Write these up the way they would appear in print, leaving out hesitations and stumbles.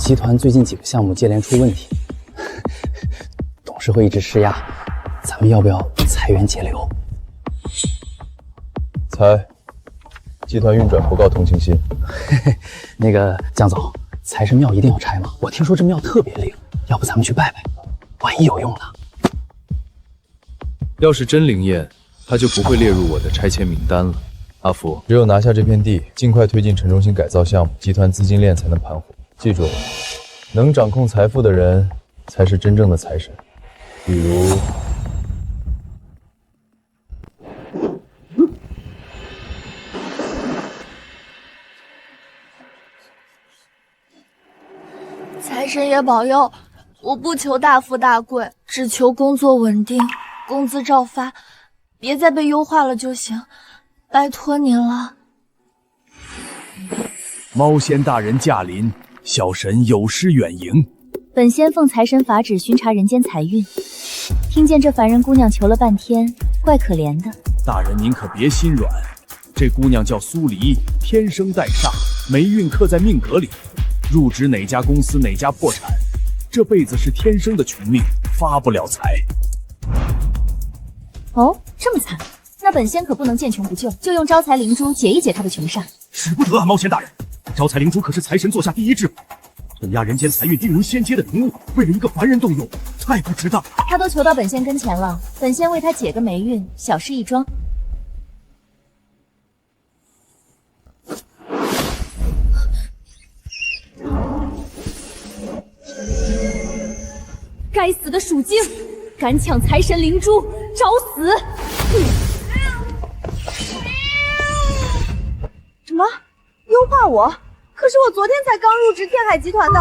集团最近几个项目接连出问题，董事会一直施压，咱们要不要裁员节流？裁，集团运转不告同情心。那个江总，财神庙一定要拆吗？我听说这庙特别灵，要不咱们去拜拜，万一有用呢？要是真灵验，他就不会列入我的拆迁名单了。阿福，只有拿下这片地，尽快推进城中心改造项目，集团资金链才能盘活。记住，能掌控财富的人才是真正的财神。比如，财神爷保佑，我不求大富大贵，只求工作稳定，工资照发，别再被优化了就行，拜托您了。猫仙大人驾临，小神有失远迎。本仙奉财神法旨巡查人间财运，听见这凡人姑娘求了半天，怪可怜的。大人您可别心软，这姑娘叫苏黎，天生带煞，霉运刻在命格里，入职哪家公司哪家破产，这辈子是天生的穷命，发不了财。哦，这么惨，那本仙可不能见穷不救，就用招财灵珠解一解她的穷煞。使不得啊，猫仙大人，招财灵珠可是财神座下第一至宝，镇压人间财运、定如仙阶的灵物，为了一个凡人动用，太不值当了。他都求到本仙跟前了，本仙为他解个霉运，小事一桩。该死的属精，敢抢财神灵珠，找死！什么？优化我？可是我昨天才刚入职天海集团的。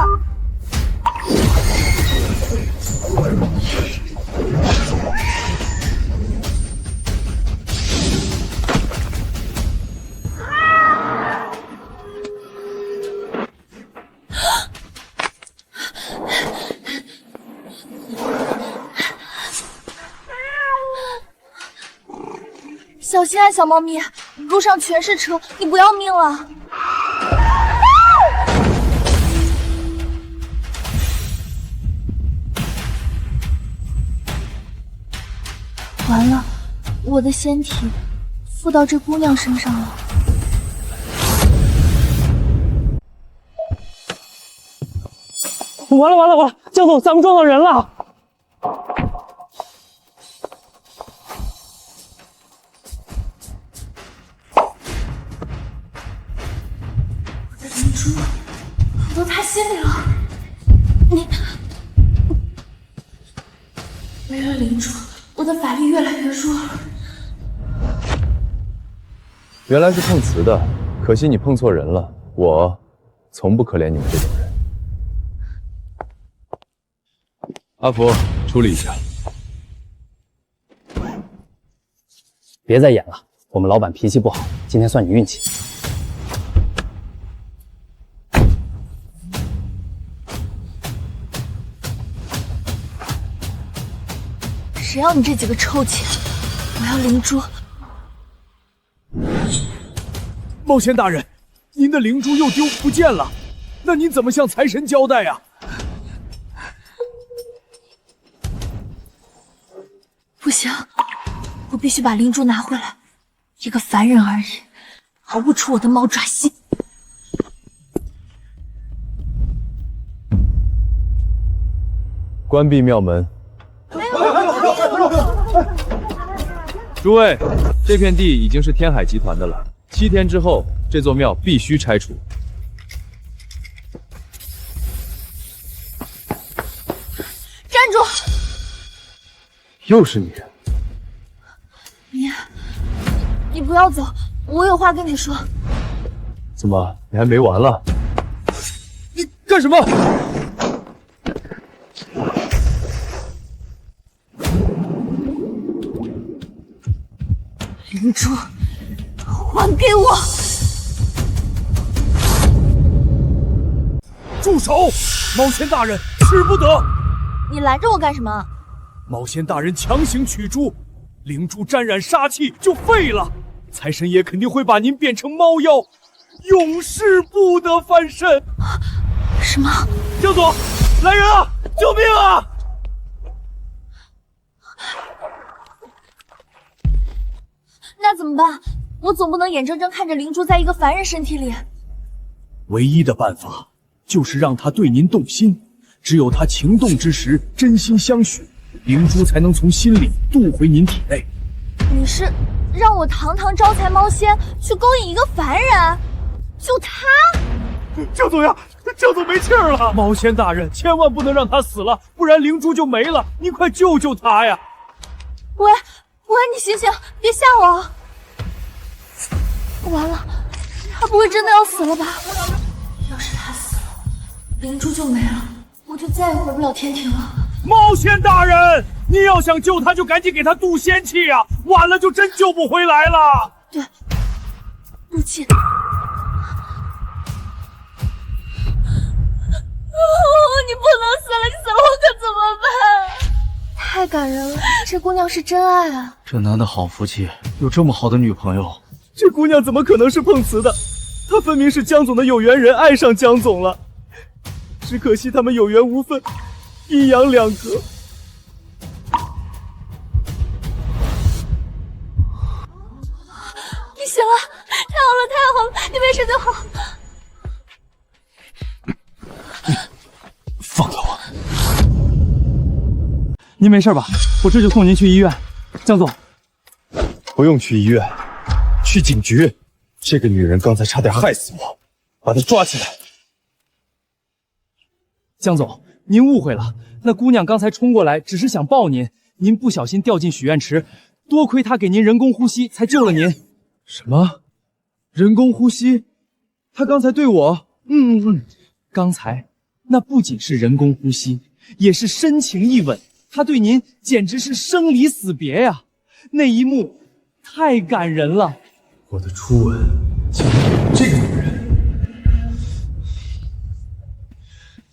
小心啊，小猫咪！路上全是车，你不要命了！完了，我的仙体附到这姑娘身上了。完了完了完了，江总，咱们撞到人了！我都太心里了，你没了灵珠，我的法力越来越弱了。原来是碰瓷的，可惜你碰错人了。我从不可怜你们这种人。阿福，处理一下。别再演了，我们老板脾气不好，今天算你运气。谁要你这几个臭钱？我要灵珠！猫仙大人，您的灵珠又丢不见了，那您怎么向财神交代呀？不行，我必须把灵珠拿回来。一个凡人而已，逃不出我的猫爪心。关闭庙门。诸位，这片地已经是天海集团的了，7天之后，这座庙必须拆除。站住！又是你！你不要走，我有话跟你说。怎么，你还没完了？你干什么？灵珠，还给我！住手！猫仙大人，使不得！你拦着我干什么？猫仙大人强行取珠，灵珠沾染杀气就废了，财神爷肯定会把您变成猫妖，永世不得翻身。什么？江总，来人啊！救命啊！那怎么办？我总不能眼睁睁看着灵珠在一个凡人身体里。唯一的办法就是让他对您动心，只有他情动之时真心相许，灵珠才能从心里渡回您体内。你是让我堂堂招财猫仙去勾引一个凡人？就他？江总呀，江总没气儿了！猫仙大人，千万不能让他死了，不然灵珠就没了。您快救救他呀！喂，你醒醒，别吓我！完了，他不会真的要死了吧？要是他死了，灵珠就没了，我就再也回不了天庭了。猫仙大人，你要想救他，就赶紧给他渡仙气呀，晚了就真救不回来了。对，渡气。你不能死了，你死了我可怎么办？太感人了，这姑娘是真爱啊！这男的好福气，有这么好的女朋友。这姑娘怎么可能是碰瓷的？她分明是江总的有缘人，爱上江总了。只可惜他们有缘无分，阴阳两隔。你醒了，太好了，太好了，你没事就好。放开我！您没事吧？我这就送您去医院。江总，不用去医院，去警局。这个女人刚才差点害死我，把她抓起来。江总，您误会了，那姑娘刚才冲过来只是想抱您，您不小心掉进许愿池，多亏她给您人工呼吸，才救了您。什么？人工呼吸？她刚才对我……刚才那不仅是人工呼吸，也是深情一吻，她对您简直是生离死别呀！那一幕太感人了。我的初吻竟然给了这个女人！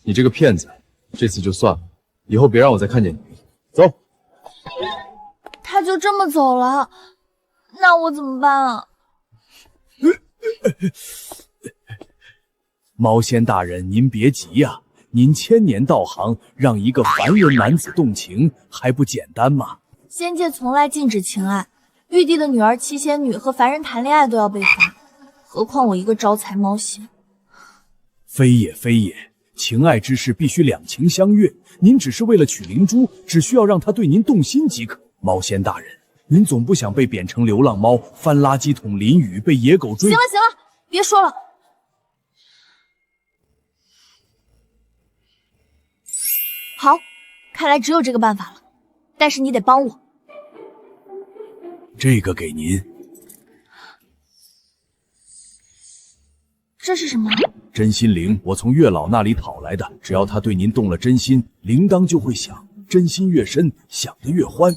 你这个骗子，这次就算了，以后别让我再看见你。走。他就这么走了，那我怎么办啊？猫仙大人，您别急呀，您千年道行，让一个凡人男子动情，还不简单吗？仙界从来禁止情爱，玉帝的女儿七仙女和凡人谈恋爱都要被罚，何况我一个招财猫仙。非也非也，情爱之事必须两情相悦。您只是为了娶灵珠，只需要让她对您动心即可。猫仙大人，您总不想被贬成流浪猫，翻垃圾桶淋雨，被野狗追？行了，别说了。好，看来只有这个办法了，但是你得帮我。这个给您。这是什么？真心铃，我从月老那里讨来的。只要他对您动了真心，铃铛就会响，真心越深，响得越欢。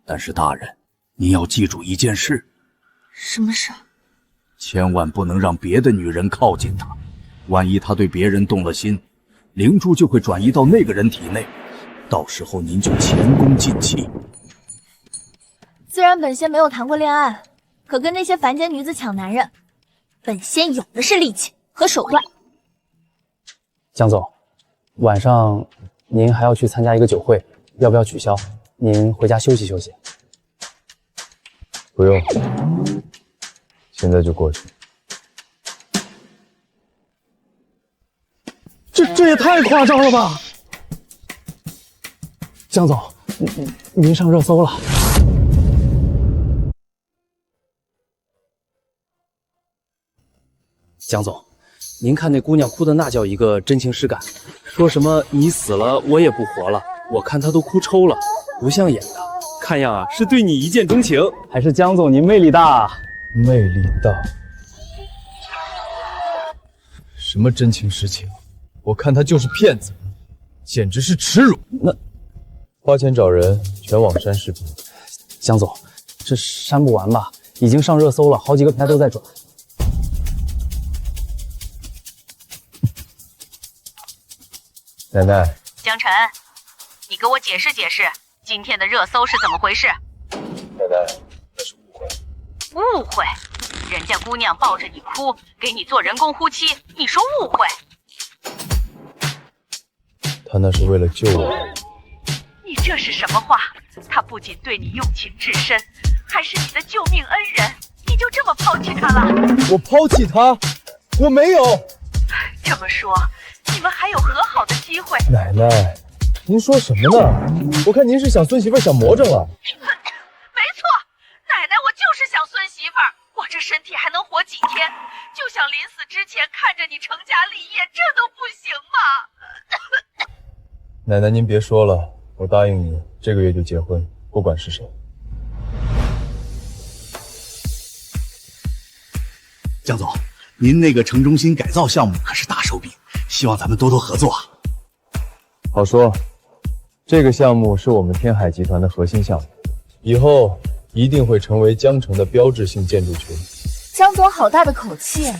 但是大人，您要记住一件事。什么事？千万不能让别的女人靠近他，万一他对别人动了心，灵珠就会转移到那个人体内，到时候您就前功尽弃。虽然本仙没有谈过恋爱，可跟那些凡间女子抢男人，本仙有的是力气和手段。江总，晚上您还要去参加一个酒会，要不要取消？您回家休息休息。不用，现在就过去。这也太夸张了吧！江总，您上热搜了。江总，您看那姑娘哭的那叫一个真情实感，说什么你死了我也不活了，我看她都哭抽了，不像演的，看样啊是对你一见钟情。还是江总您魅力大。魅力大？什么真情实情？我看他就是骗子，简直是耻辱。那花钱找人，全网删视频。江总，这删不完吧？已经上热搜了，好几个平台都在转。奶奶，江晨，你给我解释解释，今天的热搜是怎么回事？奶奶，那是误会。误会？人家姑娘抱着你哭，给你做人工呼吸，你说误会？他那是为了救我。你这是什么话？他不仅对你用情至深，还是你的救命恩人，你就这么抛弃他了？我抛弃他？我没有。这么说，你们还有和好的机会？奶奶，您说什么呢？我看您是想孙媳妇想魔怔了。没错，奶奶，我就是想孙媳妇儿。我这身体还能活几天？就想临死之前看着你成家立业，这都不行吗？奶奶，您别说了，我答应你，这个月就结婚，不管是谁。江总，您那个城中心改造项目可是大手笔，希望咱们多多合作啊。好说，这个项目是我们天海集团的核心项目，以后一定会成为江城的标志性建筑群。江总好大的口气。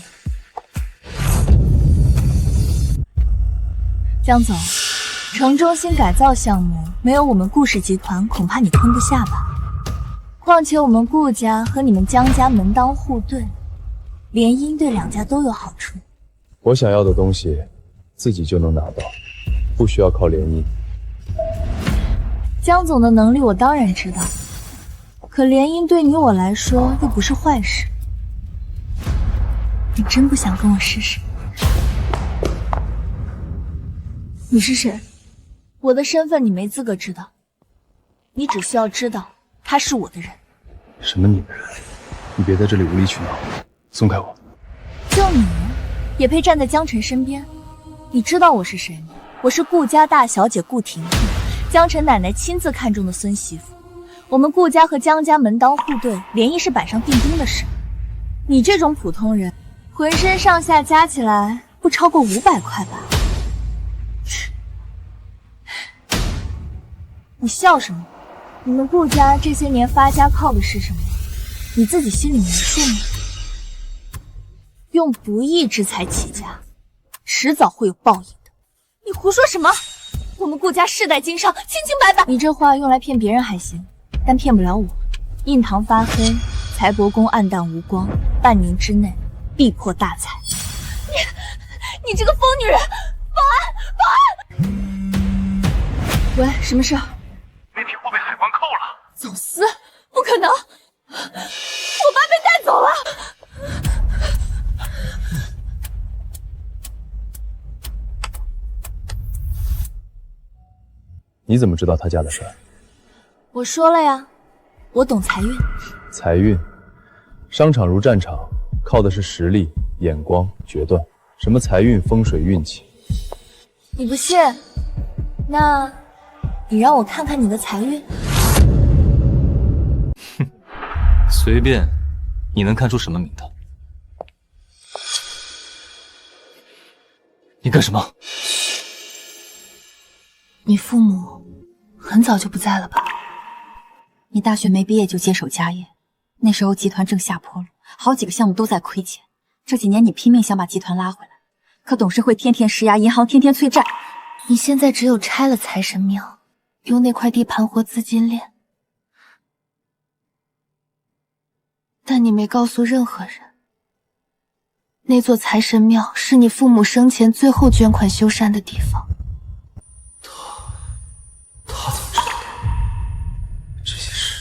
江总，城中心改造项目没有我们顾氏集团，恐怕你吞不下吧？况且我们顾家和你们江家门当户对，联姻对两家都有好处。我想要的东西，自己就能拿到，不需要靠联姻。江总的能力我当然知道，可联姻对你我来说又不是坏事。你真不想跟我试试？你是谁？我的身份你没资格知道，你只需要知道他是我的人。什么你的人？你别在这里无理取闹，松开我！就你也配站在江晨身边？你知道我是谁吗？我是顾家大小姐顾婷婷，江晨奶奶亲自看中的孙媳妇。我们顾家和江家门当户对，联谊是板上钉钉的事。你这种普通人，浑身上下加起来不超过500块吧？你笑什么？你们顾家这些年发家靠的是什么？你自己心里没数吗？用不义之财起家，迟早会有报应的。你胡说什么？我们顾家世代经商，清清白白。你这话用来骗别人还行，但骗不了我。印堂发黑，财帛宫暗淡无光，半年之内必破大财。你这个疯女人！保安！保安！喂，什么事？没听货被海关扣了。走私？不可能！我爸被带走了。你怎么知道他家的事儿？我说了呀，我懂财运。财运，商场如战场，靠的是实力、眼光、决断。什么财运、风水、运气？你不信？那，你让我看看你的财运。哼，随便，你能看出什么名堂？你干什么？你父母很早就不在了吧？你大学没毕业就接手家业，那时候集团正下坡路，好几个项目都在亏钱。这几年你拼命想把集团拉回来，可董事会天天施压，银行天天催债。你现在只有拆了财神庙，用那块地盘活资金链，但你没告诉任何人，那座财神庙是你父母生前最后捐款修缮的地方。他怎么知道的？这些事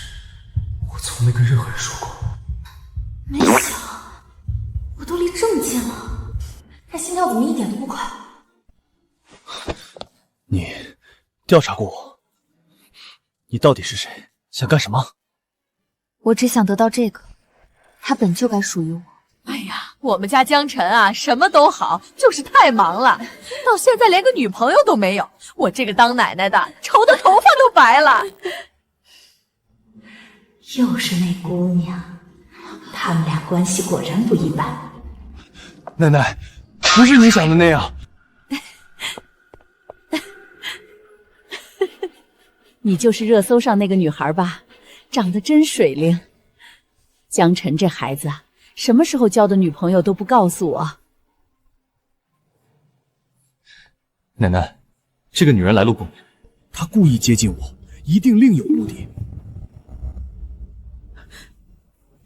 我从没跟任何人说过。没想我都离这么近了，他心跳怎么一点都不快？你调查过我？你到底是谁？想干什么？我只想得到这个，他本就该属于我。哎呀，我们家江晨啊，什么都好，就是太忙了，到现在连个女朋友都没有。我这个当奶奶的，愁的头发都白了。又是那姑娘，他们俩关系果然不一般。奶奶，不是你想的那样。你就是热搜上那个女孩吧？长得真水灵。江晨这孩子啊，什么时候交的女朋友都不告诉我。奶奶，这个女人来路不明，她故意接近我，一定另有目的。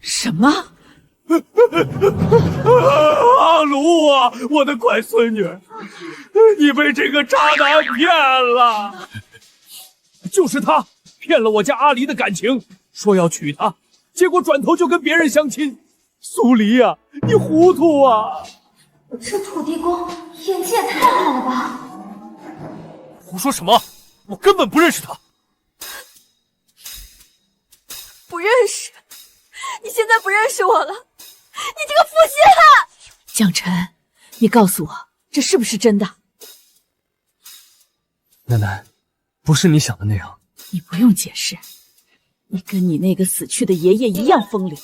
什么？阿卢啊，我的乖孙女！你被这个渣男骗了。就是他骗了我家阿离的感情，说要娶她，结果转头就跟别人相亲。苏黎啊，你糊涂啊！这土地公演技也太好了吧！胡说什么？我根本不认识他。不认识？你现在不认识我了？你这个负心汉！江晨，你告诉我，这是不是真的？奶奶，不是你想的那样。你不用解释，你跟你那个死去的爷爷一样风流。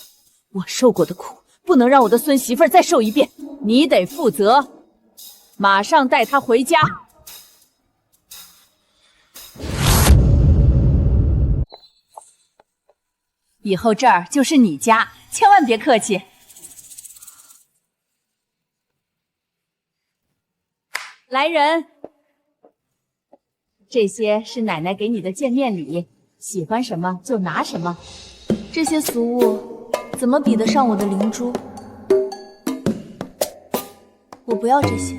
我受过的苦，不能让我的孙媳妇再受一遍。你得负责，马上带她回家。以后这儿就是你家，千万别客气。来人，这些是奶奶给你的见面礼，喜欢什么就拿什么。这些俗物怎么比得上我的灵珠？我不要这些。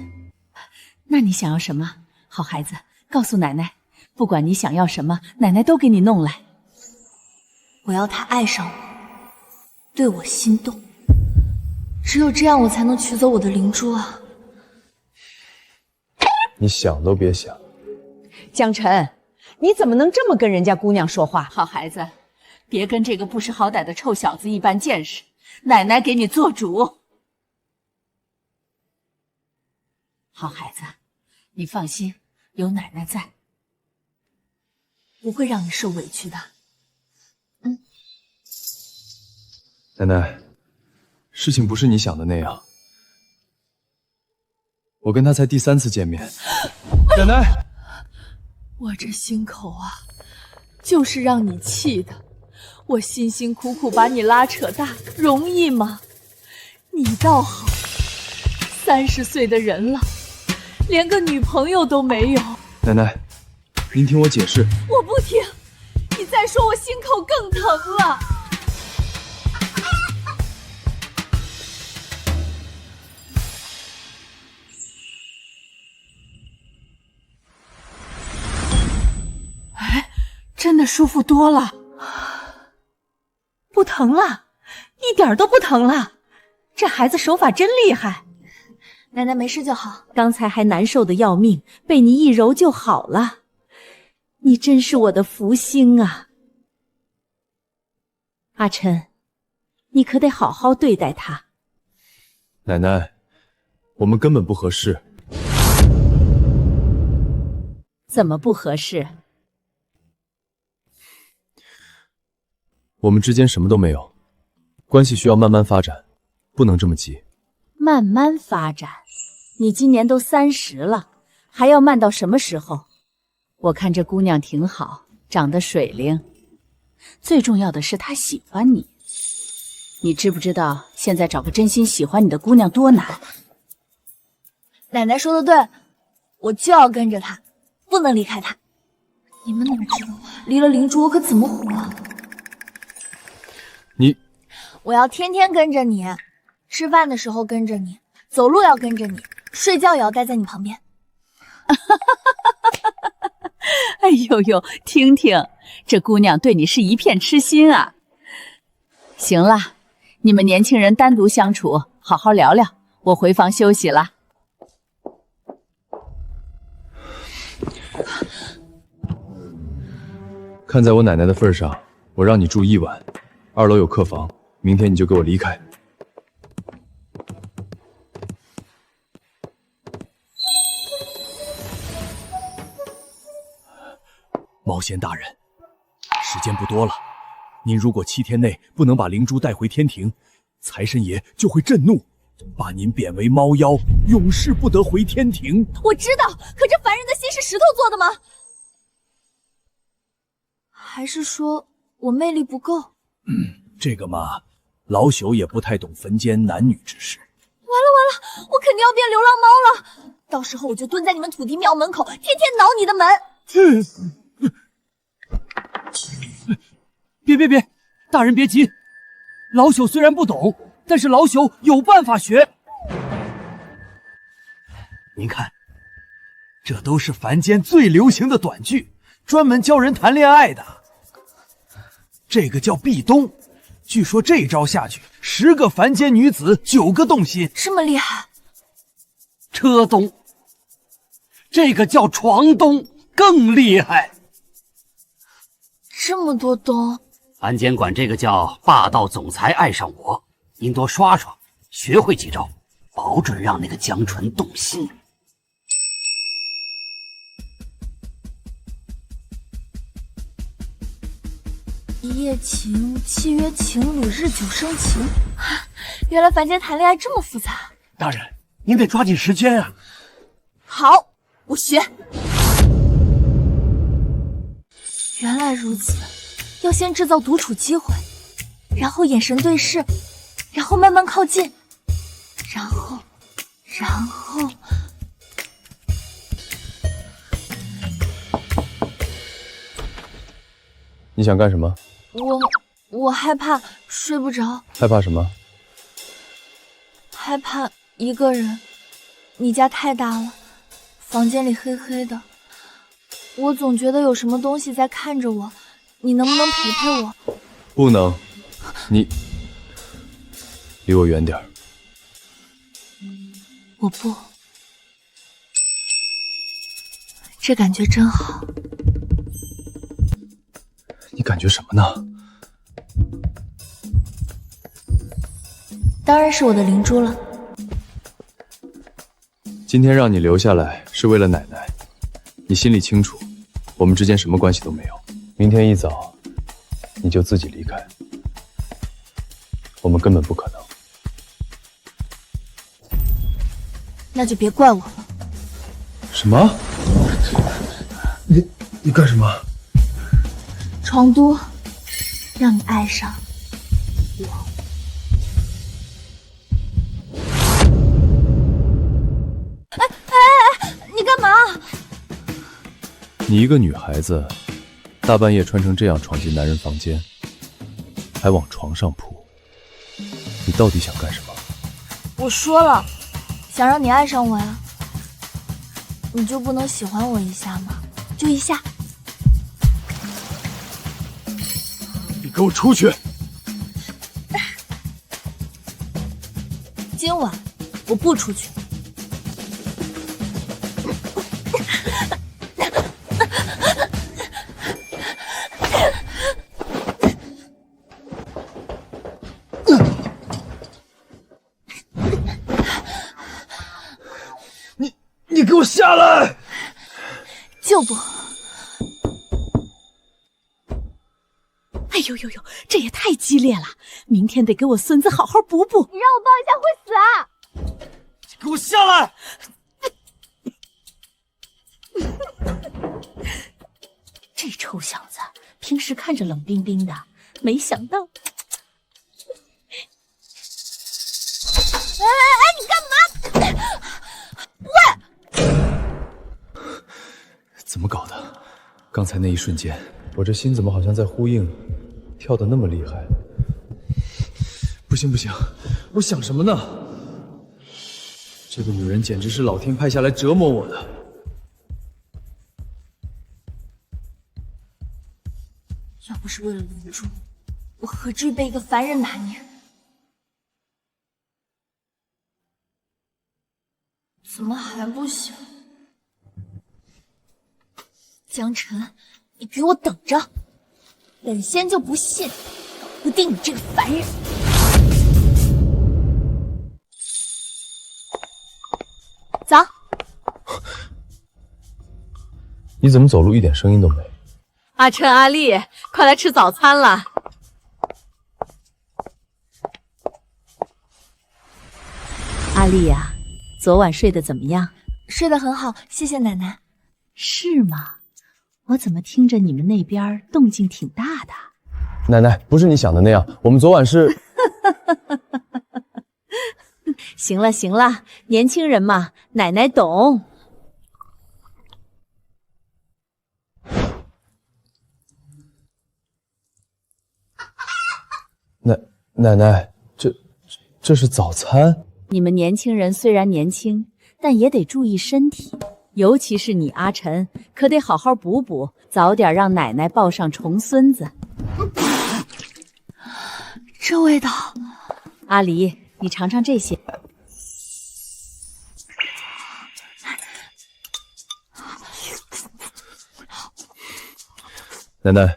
那你想要什么？好孩子，告诉奶奶，不管你想要什么，奶奶都给你弄来。我要他爱上我，对我心动，只有这样我才能取走我的灵珠啊！你想都别想。江晨，你怎么能这么跟人家姑娘说话？好孩子，别跟这个不识好歹的臭小子一般见识，奶奶给你做主。好孩子，你放心，有奶奶在，不会让你受委屈的。奶奶，事情不是你想的那样。我跟他才第3次见面。奶奶，我这心口啊，就是让你气的。我辛辛苦苦把你拉扯大，容易吗？你倒好，30岁的人了，连个女朋友都没有。奶奶，您听我解释。我不听，你再说我心口更疼了。真的舒服多了，不疼了，一点都不疼了。这孩子手法真厉害。奶奶没事就好，刚才还难受的要命，被你一揉就好了。你真是我的福星啊！阿琛，你可得好好对待他。奶奶，我们根本不合适。怎么不合适？我们之间什么都没有，关系需要慢慢发展，不能这么急。慢慢发展？你今年都30了，还要慢到什么时候？我看这姑娘挺好，长得水灵，最重要的是她喜欢你。你知不知道现在找个真心喜欢你的姑娘多难？奶奶说的对，我就要跟着她，不能离开她。你们哪知道，离了灵珠我可怎么活啊？我要天天跟着你，吃饭的时候跟着你，走路要跟着你，睡觉也要待在你旁边。哎呦呦，听听，这姑娘对你是一片痴心啊！行了，你们年轻人单独相处，好好聊聊，我回房休息了。看在我奶奶的份上，我让你住1晚，2楼有客房，明天你就给我离开。毛仙大人，时间不多了，您如果7天内不能把灵珠带回天庭，财神爷就会震怒，把您贬为猫妖，永世不得回天庭。我知道，可这凡人的心是石头做的吗？还是说我魅力不够？这个嘛，老朽也不太懂坟间男女之事。完了，我肯定要变流浪猫了，到时候我就蹲在你们土地庙门口，天天挠你的门。别，大人别急，老朽虽然不懂，但是老朽有办法学。您看，这都是凡间最流行的短剧，专门教人谈恋爱的。这个叫壁咚，据说这招下去，10个凡间女子9个动心。这么厉害？车咚，这个叫床咚，更厉害。这么多咚，凡间管这个叫霸道总裁爱上我，您多刷刷，学会几招，保准让那个江纯动心。一夜情，契约情侣，日久生情。原来凡间谈恋爱这么复杂。大人，您得抓紧时间啊！好，我学。原来如此，要先制造独处机会，然后眼神对视，然后慢慢靠近，然后，你想干什么？我害怕睡不着。害怕什么？害怕一个人。你家太大了，房间里黑黑的，我总觉得有什么东西在看着我。你能不能陪陪我？不能，你离我远点儿。我不，这感觉真好。你感觉什么呢？当然是我的灵珠了。今天让你留下来是为了奶奶，你心里清楚，我们之间什么关系都没有。明天一早你就自己离开，我们根本不可能。那就别怪我了。什么？你干什么？床都，让你爱上我。你干嘛？你一个女孩子，大半夜穿成这样闯进男人房间，还往床上扑，你到底想干什么？我说了，想让你爱上我呀。你就不能喜欢我一下吗？就一下。你给我出去！今晚我不出去。你给我下来！就不。哎呦呦呦，这也太激烈了！明天得给我孙子好好补补。你让我抱一下会死啊！给我下来！这臭小子平时看着冷冰冰的，没想到……你干嘛？喂！怎么搞的？刚才那一瞬间，我这心怎么好像在呼应，跳得那么厉害？不行不行，我想什么呢？这个女人简直是老天派下来折磨我的。要不是为了灵珠，我何至于被一个凡人拿捏？怎么还不行？江晨，你给我等着！本仙就不信，搞不定你这个凡人！走。你怎么走路一点声音都没？阿琛、阿丽，快来吃早餐了。阿丽呀，昨晚睡得怎么样？睡得很好，谢谢奶奶。是吗？我怎么听着你们那边动静挺大的？奶奶，不是你想的那样，我们昨晚是……行了行了，年轻人嘛，奶奶懂。奶奶，这是早餐。你们年轻人虽然年轻，但也得注意身体，尤其是你阿晨，可得好好补补，早点让奶奶抱上重孙子。这味道，阿离，你尝尝这些。奶奶，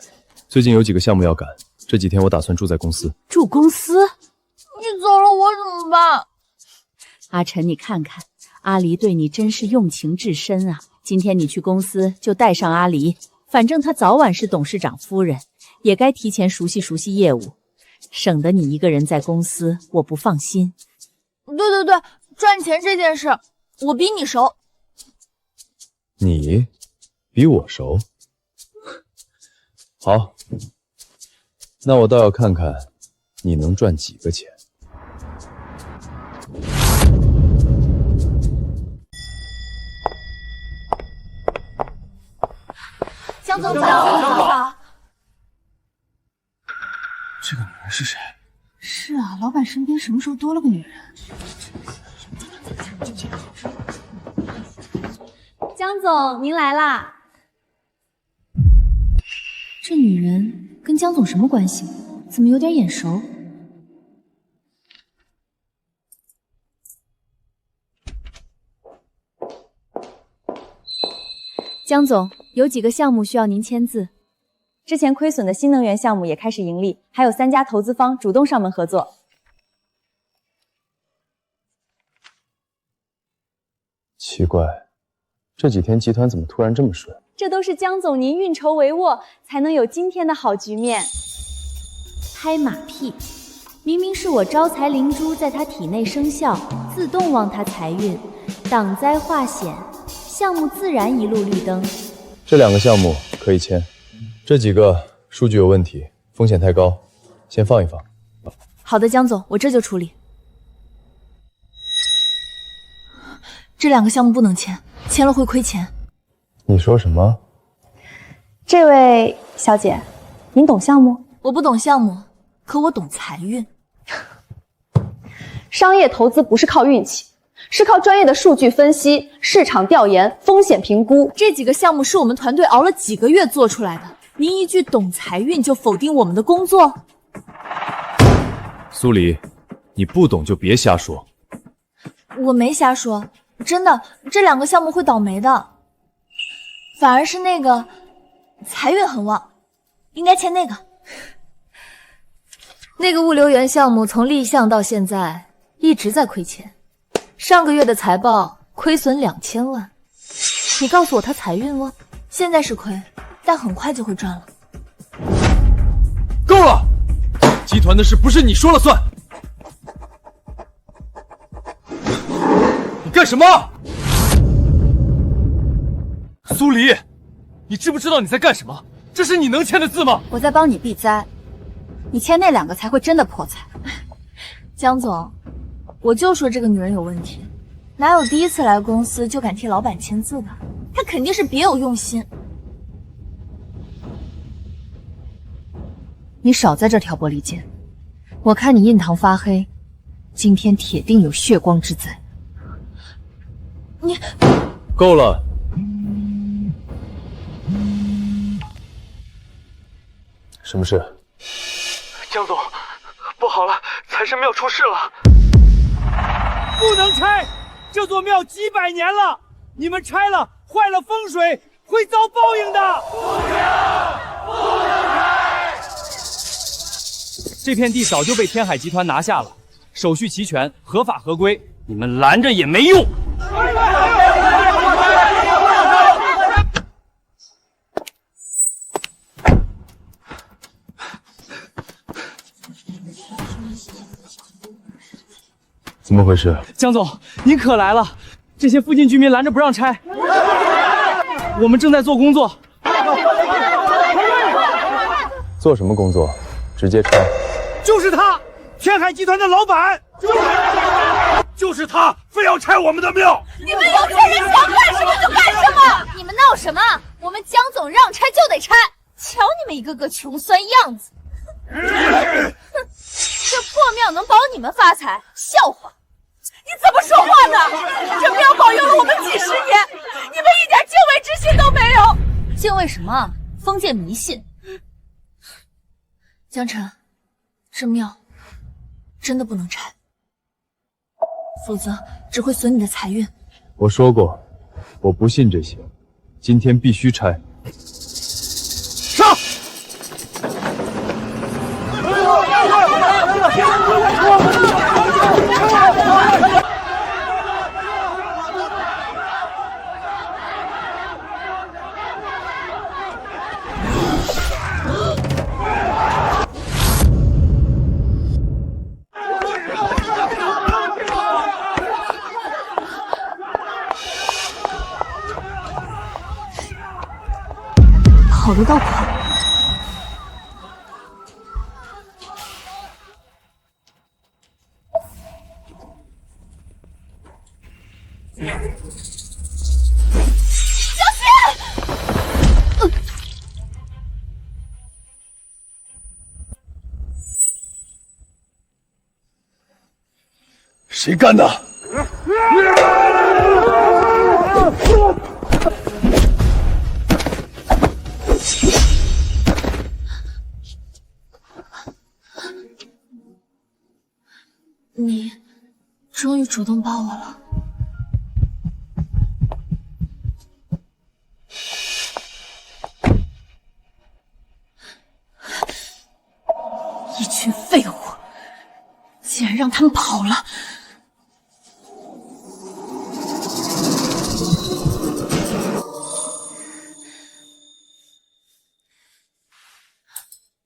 最近有几个项目要赶，这几天我打算住在公司。住公司？你走了我怎么办？阿晨，你看看，阿离对你真是用情至深啊！今天你去公司就带上阿离，反正她早晚是董事长夫人，也该提前熟悉熟悉业务，省得你一个人在公司，我不放心。对，赚钱这件事，我比你熟。你比我熟？好，那我倒要看看你能赚几个钱。江总早。这个女人是谁？是啊，老板身边什么时候多了个女人？江总，您来啦。这女人跟江总什么关系？怎么有点眼熟？江总，有几个项目需要您签字。之前亏损的新能源项目也开始盈利，还有3家投资方主动上门合作。奇怪，这几天集团怎么突然这么顺？这都是江总您运筹帷幄，才能有今天的好局面。拍马屁！明明是我招财灵珠在他体内生效，自动旺他财运，挡灾化险，项目自然一路绿灯。这2个项目可以签，这几个数据有问题，风险太高，先放一放。好的，江总，我这就处理。这2个项目不能签，签了会亏钱。你说什么？这位小姐，您懂项目？我不懂项目，可我懂财运。商业投资不是靠运气，是靠专业的数据分析、市场调研、风险评估。这几个项目是我们团队熬了几个月做出来的，您一句懂财运就否定我们的工作？苏黎，你不懂就别瞎说。我没瞎说，真的，这2个项目会倒霉的。反而是那个财运很旺，应该签那个。那个物流园项目从立项到现在一直在亏钱，上个月的财报亏损2000万。你告诉我他财运旺，现在是亏，但很快就会赚了。够了！集团的事不是你说了算。你干什么？苏黎，你知不知道你在干什么？这是你能签的字吗？我在帮你避灾，你签那2个才会真的破财。江总，我就说这个女人有问题，哪有第一次来公司就敢替老板签字的？她肯定是别有用心。你少在这挑拨离间，我看你印堂发黑，今天铁定有血光之灾。你够了。什么事？江总，不好了，财神庙出事了！不能拆，这座庙几百年了，你们拆了，坏了风水，会遭报应的。不能拆！这片地早就被天海集团拿下了，手续齐全，合法合规，你们拦着也没用。怎么回事？江总，您可来了！这些附近居民拦着不让拆，我们正在做工作。做什么工作？直接拆。就是他，天海集团的老板。就是他，非要拆我们的庙。你们有钱人想干什么就干什么！你们闹什么？我们江总让拆就得拆，瞧你们一个个穷酸样子！哼，这破庙能保你们发财？笑话！你怎么说话呢？这庙保佑了我们几10年，你们为什么？封建迷信。江辰，这庙真的不能拆，否则只会损你的财运。我说过，我不信这些，今天必须拆。上！跑得倒快。谁干的？你终于主动抱我了。一群废物，竟然让他们跑了！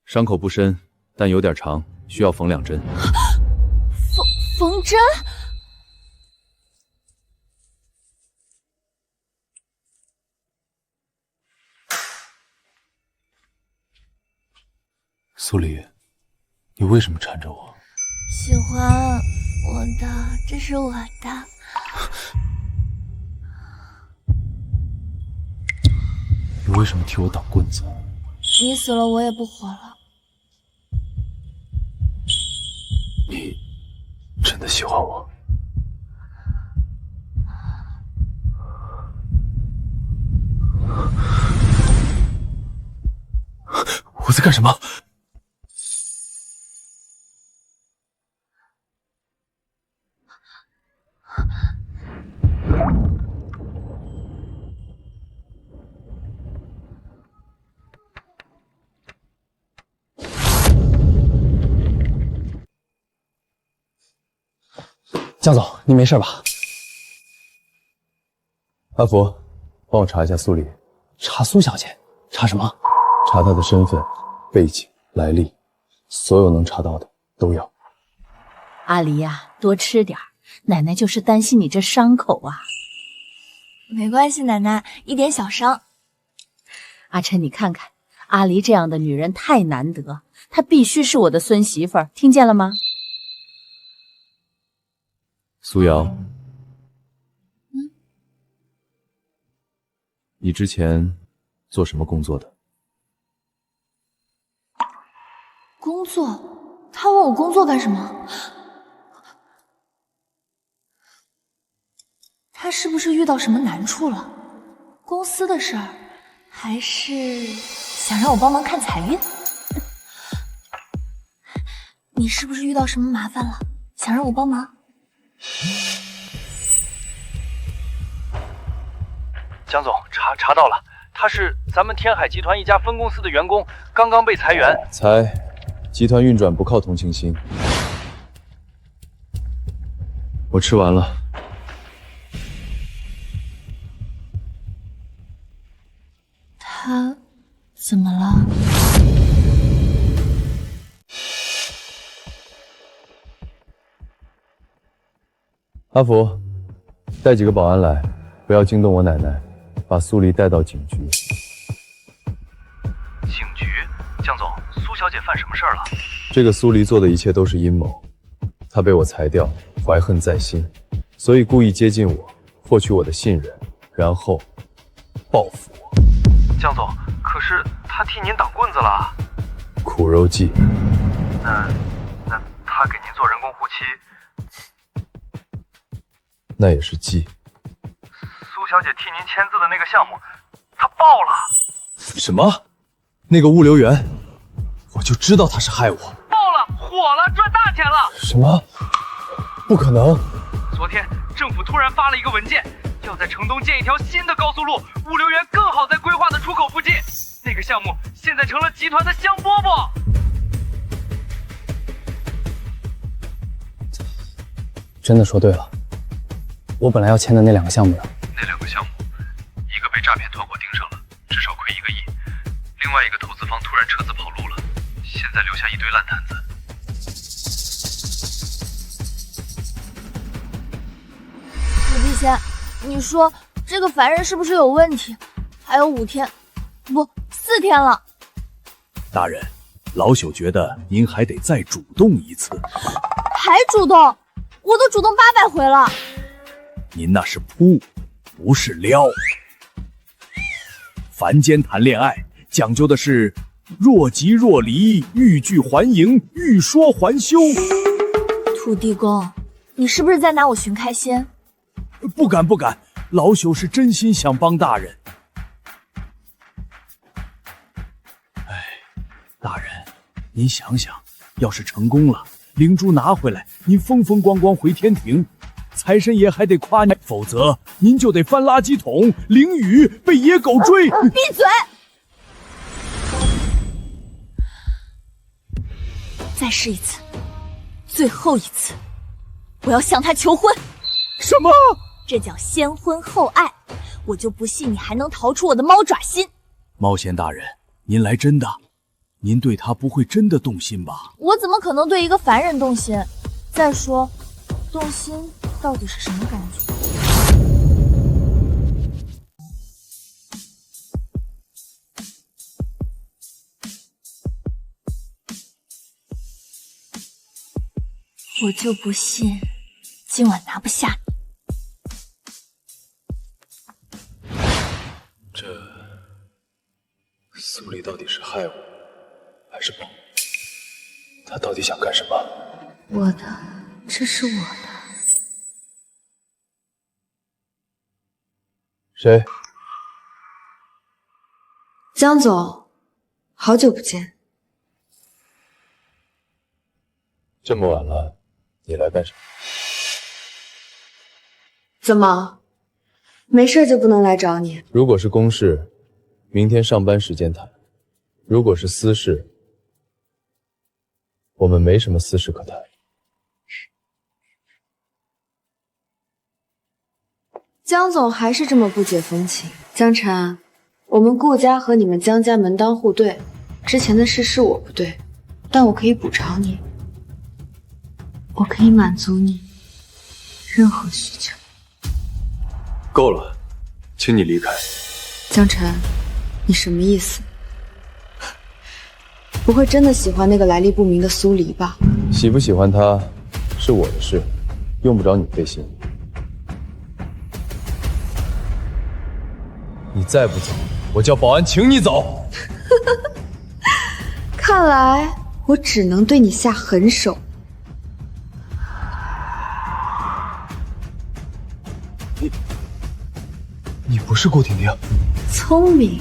伤口不深，但有点长，需要缝2针。缝针？苏黎，你为什么缠着我？喜欢我的，这是我的。你为什么替我挡棍子？你死了，我也不活了。你真的喜欢我？我在干什么？江总，你没事吧？阿福，帮我查一下苏黎。查苏小姐？查什么？查她的身份、背景、来历，所有能查到的都要。阿离呀，多吃点儿，奶奶就是担心你这伤口啊。没关系，奶奶，一点小伤。阿琛，你看看，阿离这样的女人太难得，她必须是我的孙媳妇儿，听见了吗？苏瑶，你之前做什么工作的？工作？他问我工作干什么？他是不是遇到什么难处了？公司的事儿，还是想让我帮忙看财运？你是不是遇到什么麻烦了？想让我帮忙？江总，查到了，他是咱们天海集团一家分公司的员工，刚刚被裁员。集团运转不靠同情心。我吃完了。他怎么了？阿福，带几个保安来，不要惊动我奶奶，把苏黎带到警局。警局？江总，苏小姐犯什么事儿了？这个苏黎做的一切都是阴谋，她被我裁掉，怀恨在心，所以故意接近我，获取我的信任，然后报复我。江总，可是她替您挡棍子了。苦肉计。那她给您做人工呼气？那也是计。苏小姐替您签字的那个项目，她爆了。什么？那个物流员，我就知道他是害我。爆了，火了，赚大钱了！什么？不可能！昨天政府突然发了一个文件，要在城东建一条新的高速路，物流园更好在规划的出口附近。那个项目现在成了集团的香饽饽。真的说对了，我本来要签的那2个项目呢。那2个项目，一个被诈骗团伙盯上了，至少亏1个亿；另外一个投资方突然撤资跑路了，现在留下一堆烂摊子。土地仙，你说这个凡人是不是有问题？还有5天，不，4天了。大人，老朽觉得您还得再主动一次。还主动？我都主动800回了。您那是扑，不是撩。凡间谈恋爱讲究的是若即若离，欲拒还迎，欲说还休。土地公，你是不是在拿我寻开心？不敢不敢，老朽是真心想帮大人。哎，大人，您想想，要是成功了，灵珠拿回来，您风风光光回天庭，财神爷还得夸你，否则您就得翻垃圾桶，淋雨被野狗追。闭嘴！再试一次，最后一次，我要向他求婚。什么？这叫先婚后爱，我就不信你还能逃出我的猫爪心。猫仙大人，您来真的？您对他不会真的动心吧？我怎么可能对一个凡人动心？再说，动心到底是什么感觉？我就不信今晚拿不下你。这苏黎到底是害我，还是帮我？他到底想干什么？我的，这是我的。谁？江总，好久不见。这么晚了，你来干什么？怎么，没事就不能来找你？如果是公事，明天上班时间谈；如果是私事，我们没什么私事可谈。江总还是这么不解风情。江晨，我们顾家和你们江家门当户对，之前的事是我不对，但我可以补偿你，我可以满足你任何需求。够了，请你离开。江晨，你什么意思？不会真的喜欢那个来历不明的苏黎吧？喜不喜欢他是我的事，用不着你费心。你再不走，我叫保安请你走。看来我只能对你下狠手。你不是顾婷婷？聪明，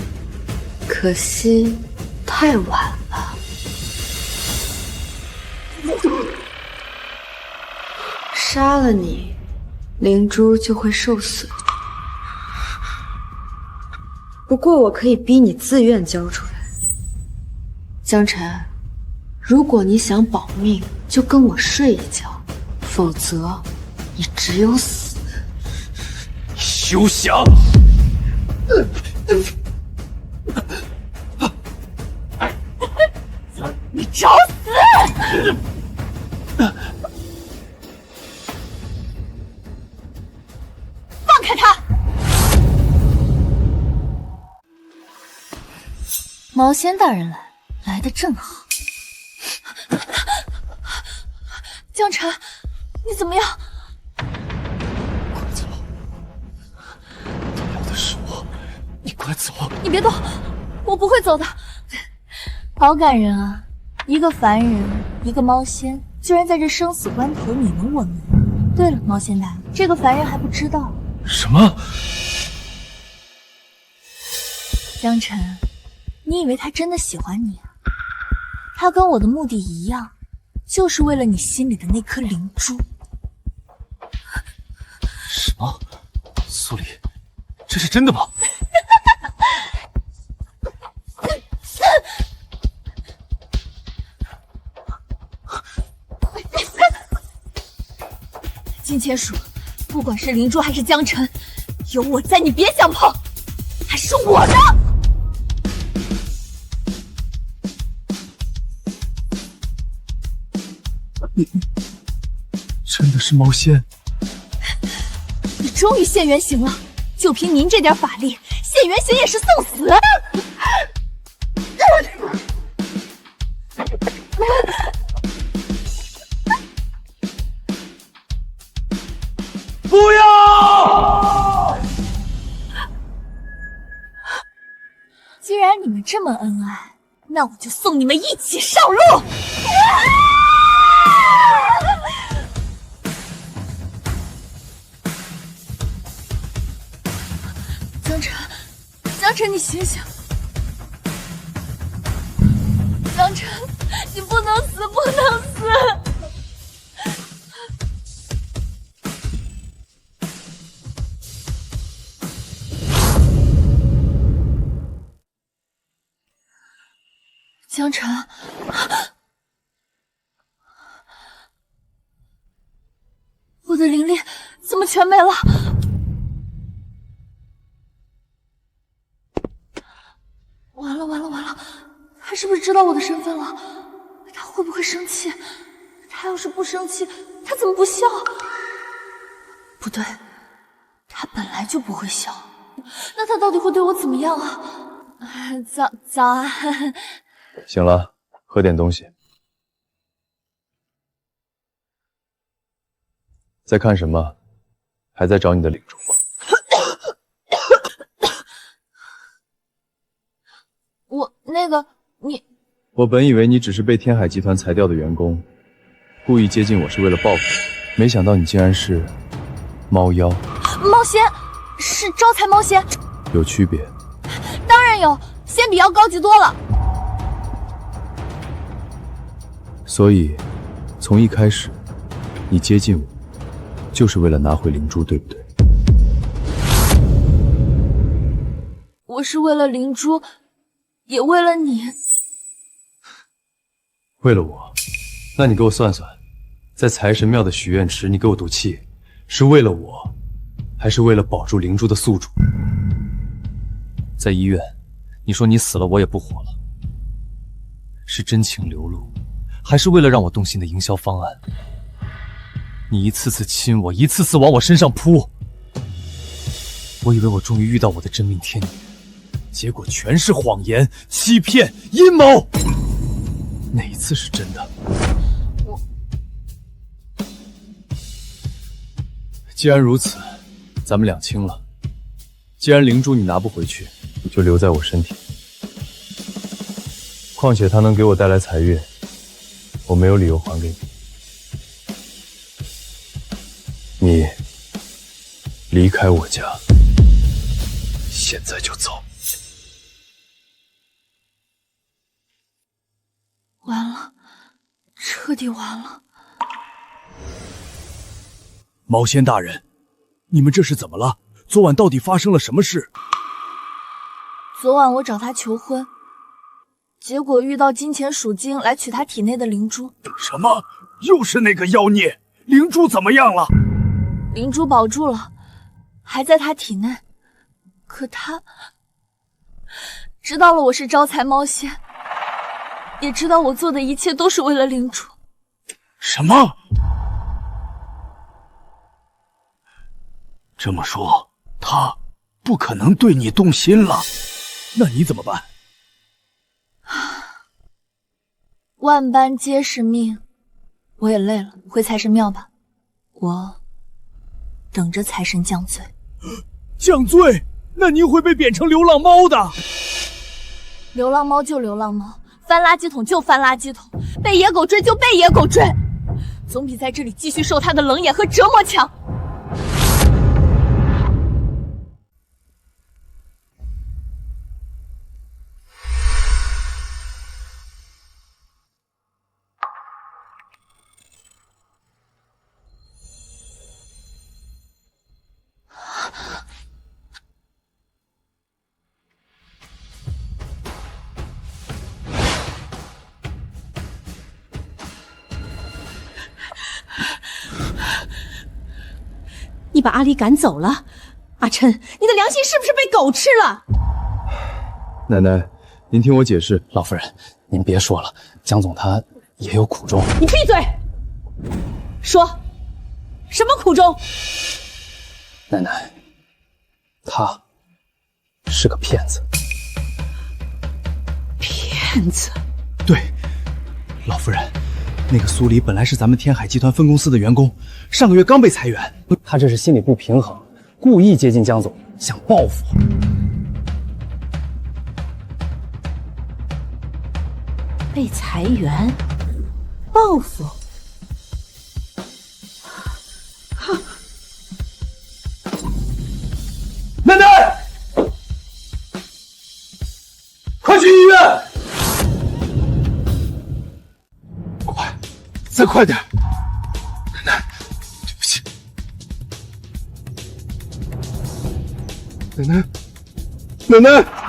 可惜太晚了。杀了你，灵珠就会受损。不过我可以逼你自愿交出来。江晨，如果你想保命，就跟我睡一觉，否则你只有死。休想！你找死！放开他！毛仙大人来得正好。江晨，你怎么样？快走！他要的是我，你快走！你别动，我不会走的。好感人啊！一个凡人，一个猫仙，居然在这生死关头你侬我侬。对了，毛仙大人，这个凡人还不知道。什么？江晨，你以为他真的喜欢你啊？他跟我的目的一样，就是为了你心里的那颗灵珠。什么？苏黎，这是真的吗？金钱鼠，不管是灵珠还是江辰，有我在，你别想碰，还是我的。你真的是猫仙？你终于现原形了，就凭您这点法力，现原形也是送死。不要！既然你们这么恩爱，那我就送你们一起上路。江辰，你醒醒！江辰，你不能死，不能死！江辰，我的灵力怎么全没了？完了完了完了！他是不是知道我的身份了？他会不会生气？他要是不生气，他怎么不笑？不对，他本来就不会笑。那他到底会对我怎么样啊？早安。醒了，喝点东西。在看什么？还在找你的灵珠吗？你……我本以为你只是被天海集团裁掉的员工，故意接近我是为了报复，没想到你竟然是猫妖。猫仙是招财猫仙，有区别？当然有，仙比妖高级多了。所以，从一开始，你接近我，就是为了拿回灵珠，对不对？我是为了灵珠，也为了你。为了我？那你给我算算，在财神庙的许愿池，你给我赌气，是为了我，还是为了保住灵珠的宿主？在医院，你说你死了我也不活了，是真情流露，还是为了让我动心的营销方案？你一次次亲我，一次次往我身上扑，我以为我终于遇到我的真命天女，结果全是谎言、欺骗、阴谋。哪一次是真的？既然如此，咱们两清了。既然灵珠你拿不回去，就留在我身体。况且它能给我带来财运，我没有理由还给你。你离开我家，现在就走。完了，彻底完了。猫仙大人，你们这是怎么了？昨晚到底发生了什么事？昨晚我找他求婚，结果遇到金钱鼠精来取他体内的灵珠。什么？又是那个妖孽？灵珠怎么样了？灵珠保住了，还在他体内。可他知道了我是招财猫仙，也知道我做的一切都是为了灵珠。什么？这么说，他不可能对你动心了。那你怎么办？万般皆是命，我也累了，回财神庙吧。我等着财神降罪。降罪？那您会被贬成流浪猫的。流浪猫就流浪猫，翻垃圾桶就翻垃圾桶，被野狗追就被野狗追，总比在这里继续受他的冷眼和折磨强。你把阿离赶走了。阿琛，你的良心是不是被狗吃了？奶奶，您听我解释。老夫人，您别说了，江总他也有苦衷。你闭嘴！说，什么苦衷？奶奶，他是个骗子。骗子？对，老夫人，那个苏黎本来是咱们天海集团分公司的员工，上个月刚被裁员。他这是心里不平衡，故意接近江总，想报复。被裁员，报复。奶奶，快去医院！快，再快点！奶奶，对不起。奶奶，奶奶。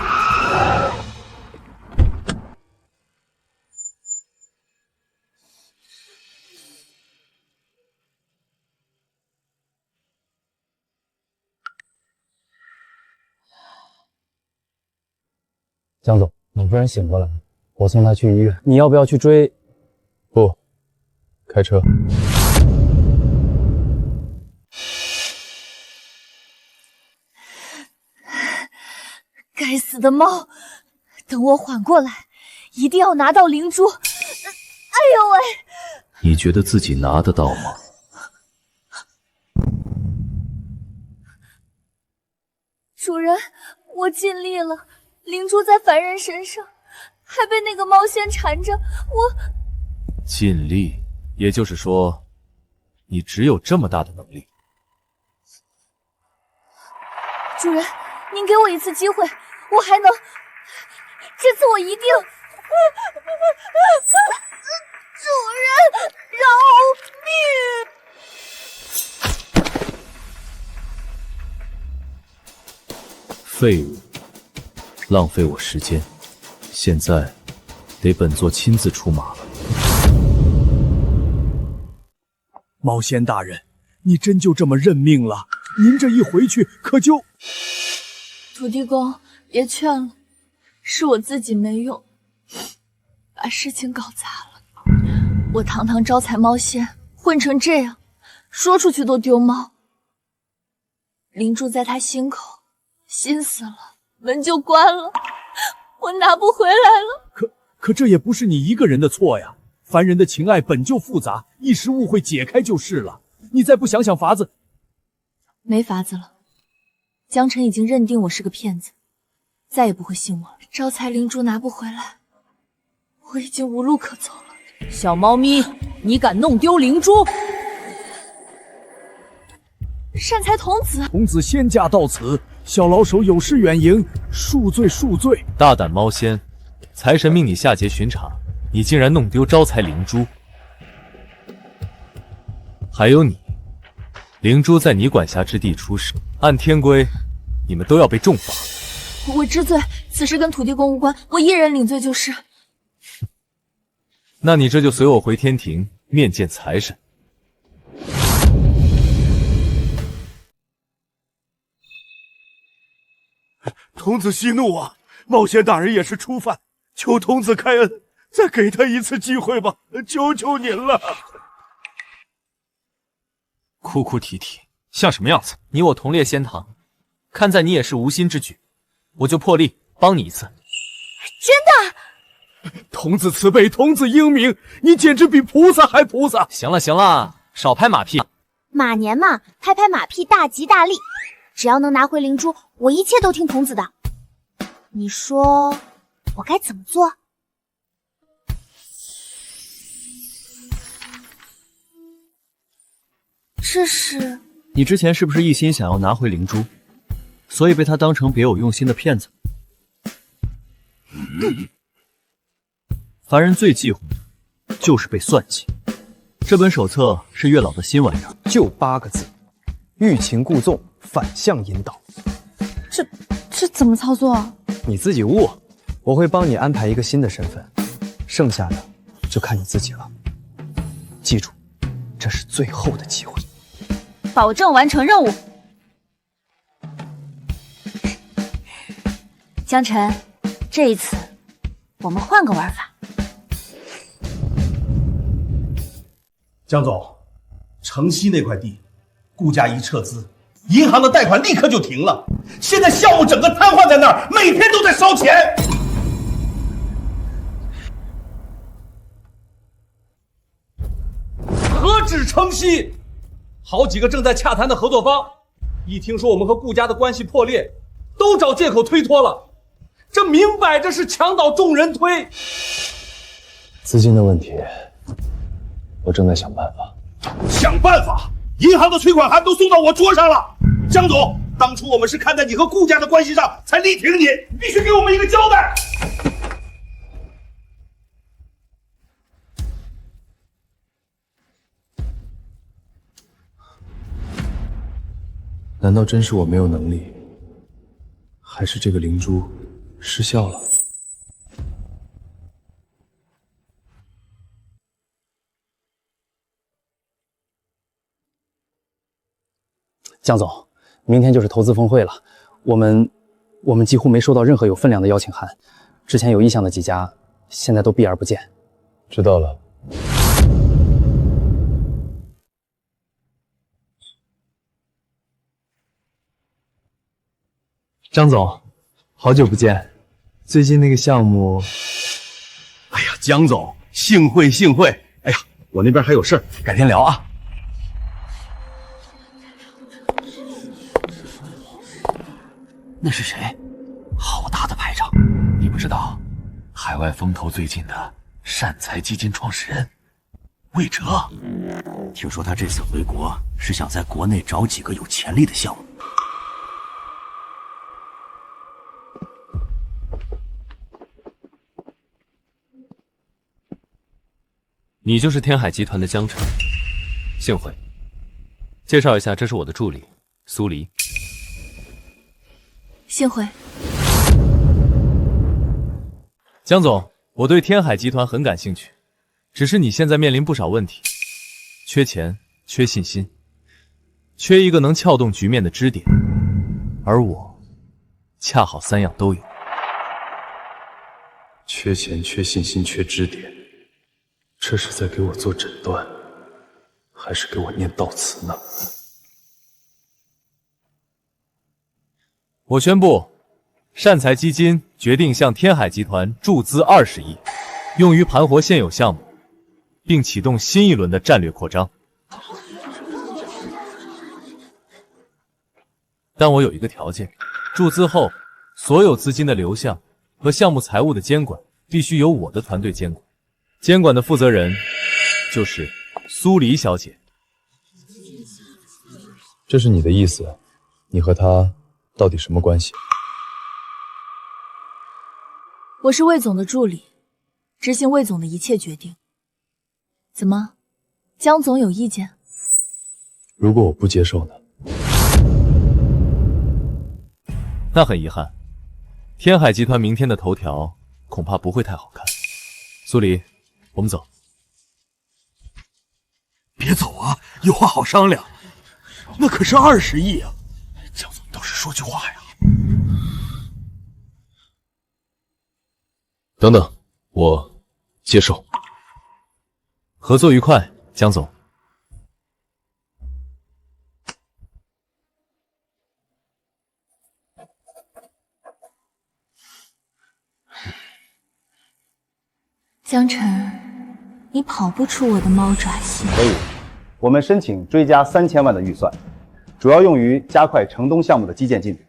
江总，老夫人醒过来了，我送她去医院。你要不要去追？不，开车。该死的猫！等我缓过来，一定要拿到灵珠。哎呦喂！你觉得自己拿得到吗？主人，我尽力了。灵珠在凡人身上，还被那个猫仙缠着，我尽力，也就是说，你只有这么大的能力。主人，您给我一次机会，我还能，这次我一定。主人，饶命！废物，浪费我时间，现在得本座亲自出马了。猫仙大人，你真就这么认命了？您这一回去可就……土地公，别劝了，是我自己没用，把事情搞砸了。我堂堂招财猫仙，混成这样，说出去都丢猫。灵珠在他心口，心死了，门就关了，我拿不回来了。可这也不是你一个人的错呀。凡人的情爱本就复杂，一时误会解开就是了。你再不想想法子，没法子了。江辰已经认定我是个骗子，再也不会信我了。招财灵珠拿不回来，我已经无路可走了。小猫咪，你敢弄丢灵珠？善财童子，童子仙驾到此，小老手有失远迎，恕罪恕罪。大胆猫仙，财神命你下界巡查，你竟然弄丢招财灵珠。还有你，灵珠在你管辖之地出事，按天规，你们都要被重罚。我知罪，此事跟土地公无关，我一人领罪就是。那你这就随我回天庭面见财神。童子息怒啊！冒险大人也是初犯，求童子开恩，再给他一次机会吧，求求您了。哭哭啼啼，像什么样子？你我同列仙堂，看在你也是无心之举，我就破例帮你一次。真的？童子慈悲，童子英明，你简直比菩萨还菩萨。行了行了，少拍马屁。马年嘛，拍拍马屁，大吉大利。只要能拿回灵珠，我一切都听童子的。你说我该怎么做？这是……你之前是不是一心想要拿回灵珠，所以被他当成别有用心的骗子？凡人最忌讳的就是被算计。这本手册是月老的新玩意儿，就8个字：欲擒故纵，反向引导。这怎么操作啊？你自己悟，我会帮你安排一个新的身份，剩下的就看你自己了。记住，这是最后的机会。保证完成任务。江晨，这一次我们换个玩法。江总，城西那块地，顾家一撤资，银行的贷款立刻就停了，现在项目整个瘫痪在那儿，每天都在烧钱。何止城西，好几个正在洽谈的合作方，一听说我们和顾家的关系破裂，都找借口推脱了。这明摆着是墙倒众人推。资金的问题，我正在想办法。想办法？银行的催款函都送到我桌上了。江总，当初我们是看在你和顾家的关系上才力挺你，必须给我们一个交代。难道真是我没有能力，还是这个灵珠失效了？江总，明天就是投资峰会了，我们几乎没收到任何有分量的邀请函，之前有意向的几家，现在都避而不见。知道了。张总，好久不见，最近那个项目……哎呀，江总，幸会幸会！哎呀，我那边还有事儿，改天聊啊。那是谁？好大的排场！你不知道，海外风投最近的善财基金创始人魏哲，听说他这次回国是想在国内找几个有潜力的项目。你就是天海集团的江晨，幸会。介绍一下，这是我的助理苏黎。幸会。江总，我对天海集团很感兴趣，只是你现在面临不少问题，缺钱，缺信心，缺一个能撬动局面的支点，而我恰好三样都有。缺钱、缺信心、缺支点，这是在给我做诊断，还是给我念悼词呢？我宣布，善财基金决定向天海集团注资20亿，用于盘活现有项目，并启动新一轮的战略扩张。但我有一个条件，注资后，所有资金的流向和项目财务的监管必须由我的团队监管。监管的负责人就是苏黎小姐。这是你的意思？你和她到底什么关系？我是魏总的助理，执行魏总的一切决定。怎么，江总有意见？如果我不接受呢？那很遗憾，天海集团明天的头条恐怕不会太好看。苏黎，我们走。别走啊，有话好商量。那可是20亿啊！江总倒是说句话呀。等等，我接受。合作愉快，江总。江晨，你跑不出我的猫爪心。可以，我们申请追加3000万的预算，主要用于加快城东项目的基建进度，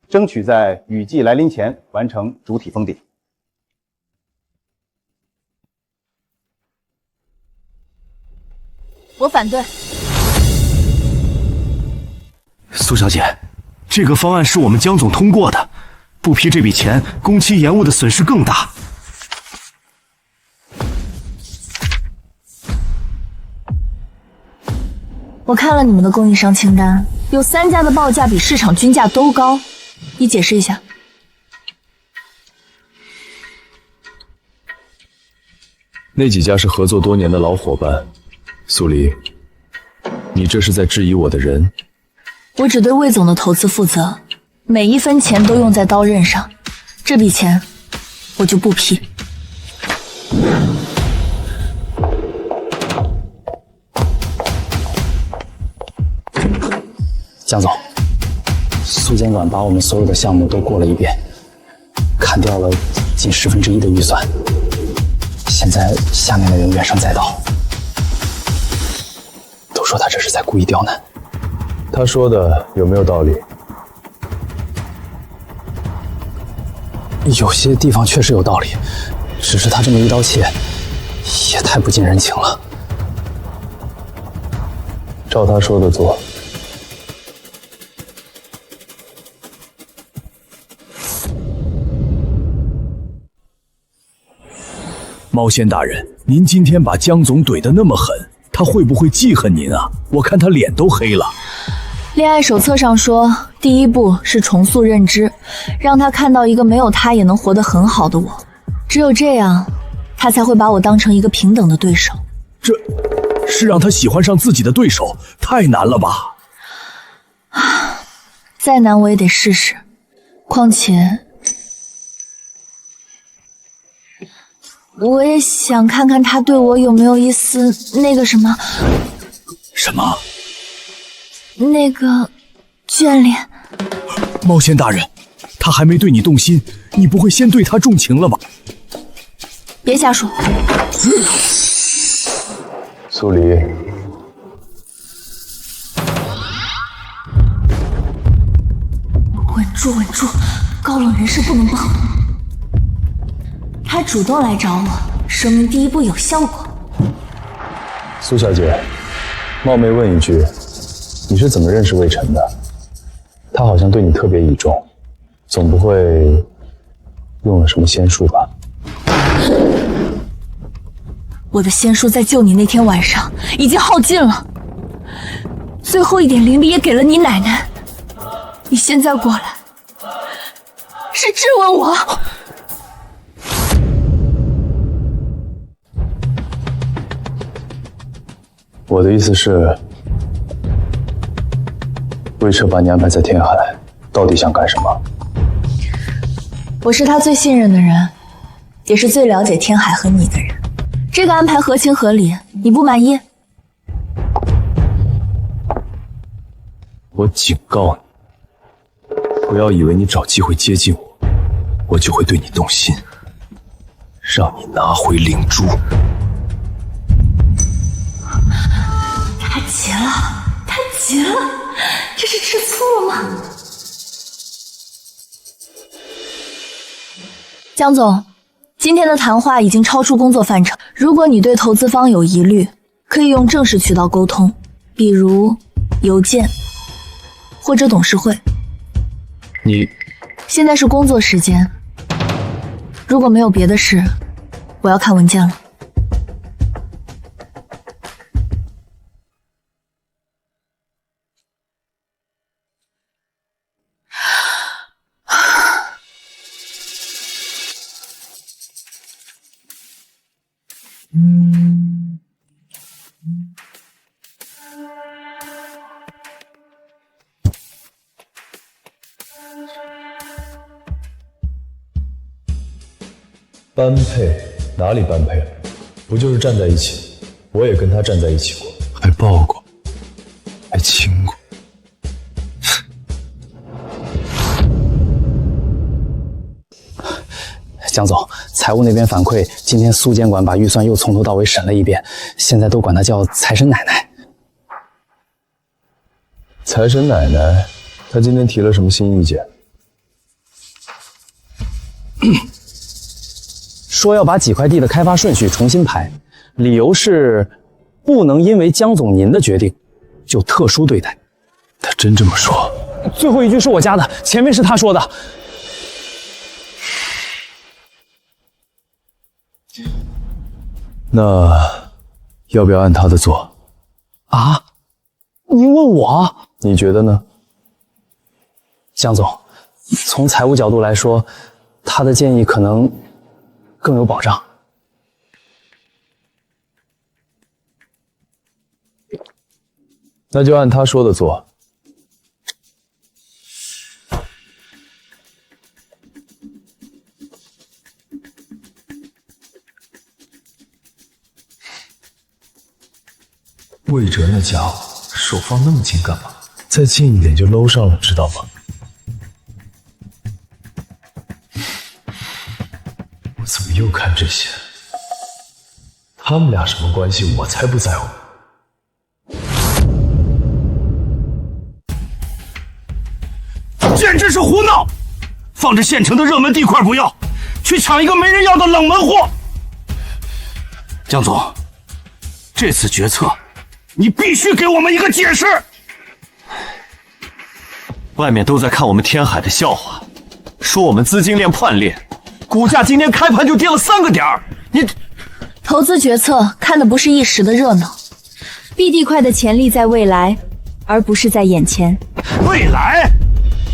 争取在雨季来临前完成主体封顶。我反对。苏小姐，这个方案是我们江总通过的，不批这笔钱，工期延误的损失更大。我看了你们的供应商清单，有3家的报价比市场均价都高，你解释一下。那几家是合作多年的老伙伴，苏黎，你这是在质疑我的人？我只对魏总的投资负责，每一分钱都用在刀刃上，这笔钱我就不批。江总，苏监管把我们所有的项目都过了一遍，砍掉了近1/10的预算，现在下面的人怨声载道，都说他这是在故意刁难。他说的有没有道理？有些地方确实有道理，只是他这么一刀切，也太不近人情了。照他说的做。猫仙大人，您今天把江总怼得那么狠，他会不会记恨您啊？我看他脸都黑了。恋爱手册上说，第一步是重塑认知，让他看到一个没有他也能活得很好的我，只有这样，他才会把我当成一个平等的对手。这是让他喜欢上自己的对手，太难了吧？再难我也得试试，况且我也想看看他对我有没有一丝那个什么那个眷恋。猫仙大人，他还没对你动心，你不会先对他重情了吧？别瞎说。苏黎，稳住稳住，高冷人士不能帮。他主动来找我，说明第一步有效果。苏小姐，冒昧问一句，你是怎么认识魏晨的？他好像对你特别倚重，总不会用了什么仙术吧？我的仙术在救你那天晚上已经耗尽了，最后一点灵力也给了你奶奶。你现在过来，是质问我？我的意思是，魏彻把你安排在天海，到底想干什么？我是他最信任的人，也是最了解天海和你的人。这个安排合情合理，你不满意？我警告你，不要以为你找机会接近我，我就会对你动心，让你拿回灵珠。他急了，他急了，这是吃醋了吗？江总，今天的谈话已经超出工作范畴，如果你对投资方有疑虑，可以用正式渠道沟通，比如邮件或者董事会。你现在是工作时间，如果没有别的事，我要看文件了。般配哪里般配了？不就是站在一起？我也跟他站在一起过，还抱过，还亲过。江总，财务那边反馈，今天苏监管把预算又从头到尾审了一遍，现在都管他叫财神奶奶。财神奶奶，他今天提了什么新意见？说要把几块地的开发顺序重新排，理由是不能因为江总您的决定就特殊对待。他真这么说？最后一句是我加的，前面是他说的。那要不要按他的做？啊？你问我？你觉得呢？江总，从财务角度来说，他的建议可能更有保障。那就按他说的做。魏哲那家伙手放那么近干嘛？再近一点就搂上了，知道吗？我怎么又看这些？他们俩什么关系？我才不在乎。简直是胡闹！放着县城的热门地块不要，去抢一个没人要的冷门货。江总，这次决策你必须给我们一个解释。外面都在看我们天海的笑话，说我们资金链断裂，股价今天开盘就跌了3个点儿。你投资决策看的不是一时的热闹，B地块的潜力在未来，而不是在眼前。未来？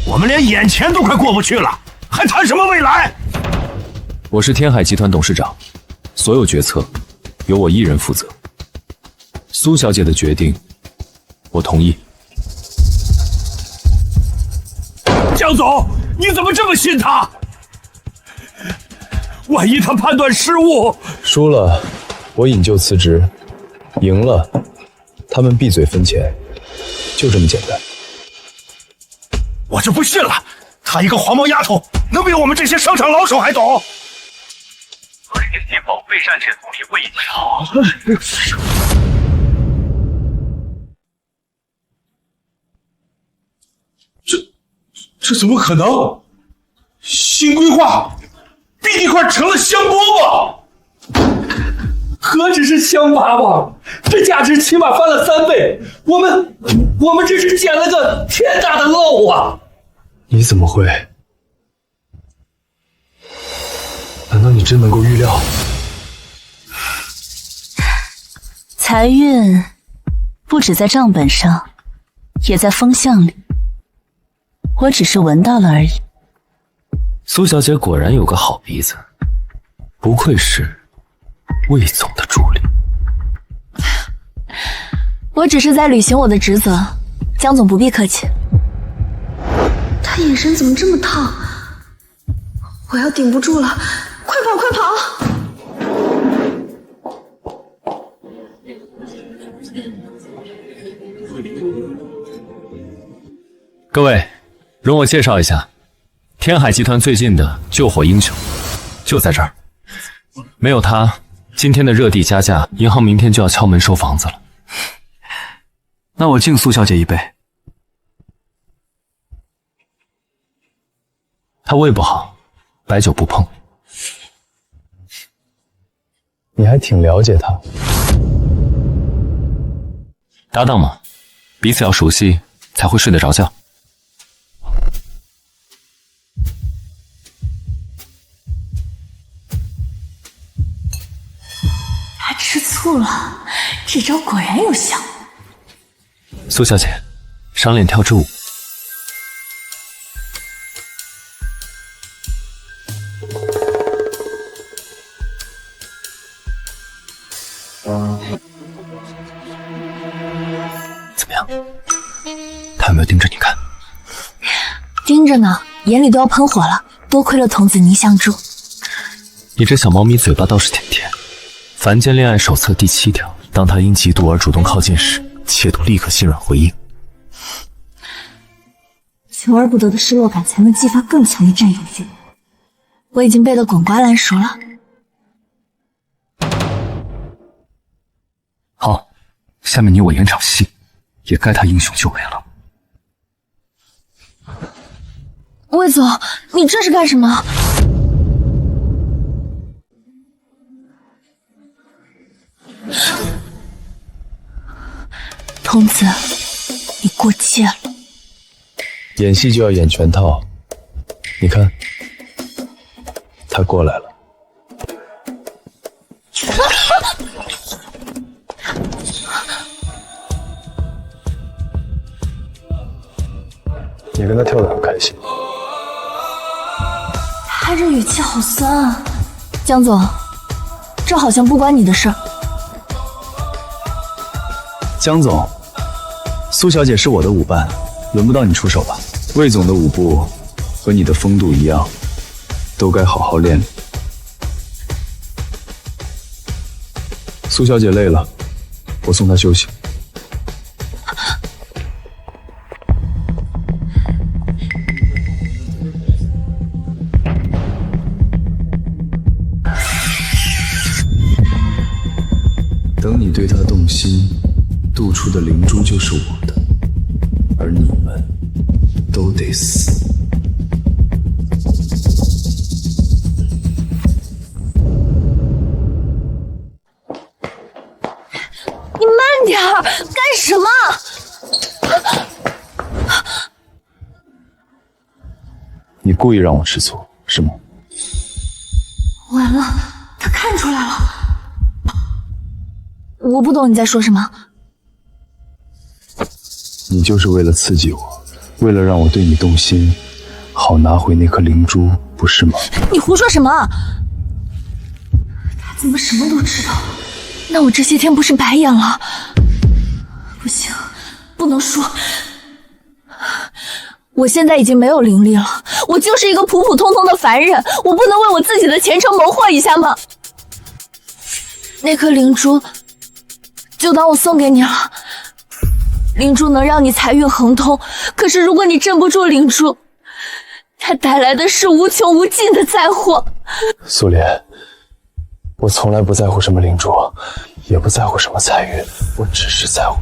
我们连眼前都快过不去了，还谈什么未来？我是天海集团董事长，所有决策由我一人负责。苏小姐的决定，我同意。江总，你怎么这么信他？万一他判断失误，输了我引咎辞职，赢了他们闭嘴分钱，就这么简单。我就不信了，她一个黄毛丫头能比我们这些商场老手还懂？和联系保卫战线总理会议前，这怎么可能？新规划，B地块成了香饽饽。何止是香饽饽，这价值起码翻了3倍。我们这是捡了个天大的漏啊！你怎么会？难道你真能够预料？财运不止在账本上，也在风向里。我只是闻到了而已。苏小姐果然有个好鼻子，不愧是魏总的助理。我只是在履行我的职责，江总不必客气。他眼神怎么这么烫？我要顶不住了，快跑快跑！各位，容我介绍一下，天海集团最近的救火英雄，就在这儿。没有他，今天的热地加价，银行明天就要敲门收房子了。那我敬苏小姐一杯。他胃不好，白酒不碰。你还挺了解他。搭档嘛，彼此要熟悉，才会睡得着觉。他吃醋了，这招果然有效。苏小姐，赏脸跳支舞。怎么样？他有没有盯着你看？盯着呢，眼里都要喷火了。多亏了童子泥相助。你这小猫咪嘴巴倒是挺甜。凡间恋爱手册第7条，当他因嫉妒而主动靠近时，切勿立刻心软回应。求而不得的失落感才能激发更强的占有欲。我已经背得滚瓜烂熟了。好，下面你我演场戏，也该他英雄救美了。魏总，你这是干什么？童子，你过界了。演戏就要演全套，你看，他过来了。你跟他跳得很开心。他这语气好酸啊，江总，这好像不关你的事儿。江总，苏小姐是我的舞伴，轮不到你出手吧？魏总的舞步和你的风度一样，都该好好练练。苏小姐累了，我送她休息。等你对她动心，渡出的灵珠就是我的，而你们都得死。你慢点儿，干什么？你故意让我吃醋是吗？完了，他看出来了。我不懂你在说什么。你就是为了刺激我，为了让我对你动心，好拿回那颗灵珠，不是吗？你胡说什么？他怎么什么都知道？那我这些天不是白演了？不行，不能说。我现在已经没有灵力了，我就是一个普普通通的凡人，我不能为我自己的前程谋划一下吗？那颗灵珠就当我送给你了。灵珠能让你财运亨通，可是如果你镇不住灵珠，它带来的是无穷无尽的灾祸。苏莲，我从来不在乎什么灵珠，也不在乎什么财运，我只是在乎。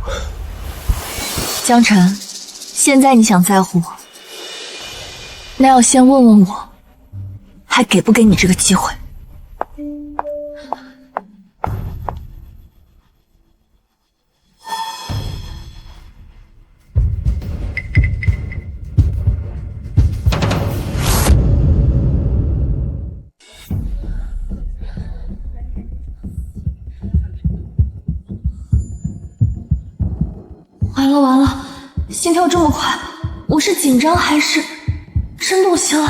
江晨，现在你想在乎我，那要先问问我，还给不给你这个机会？完了，心跳这么快，我是紧张还是真动心了？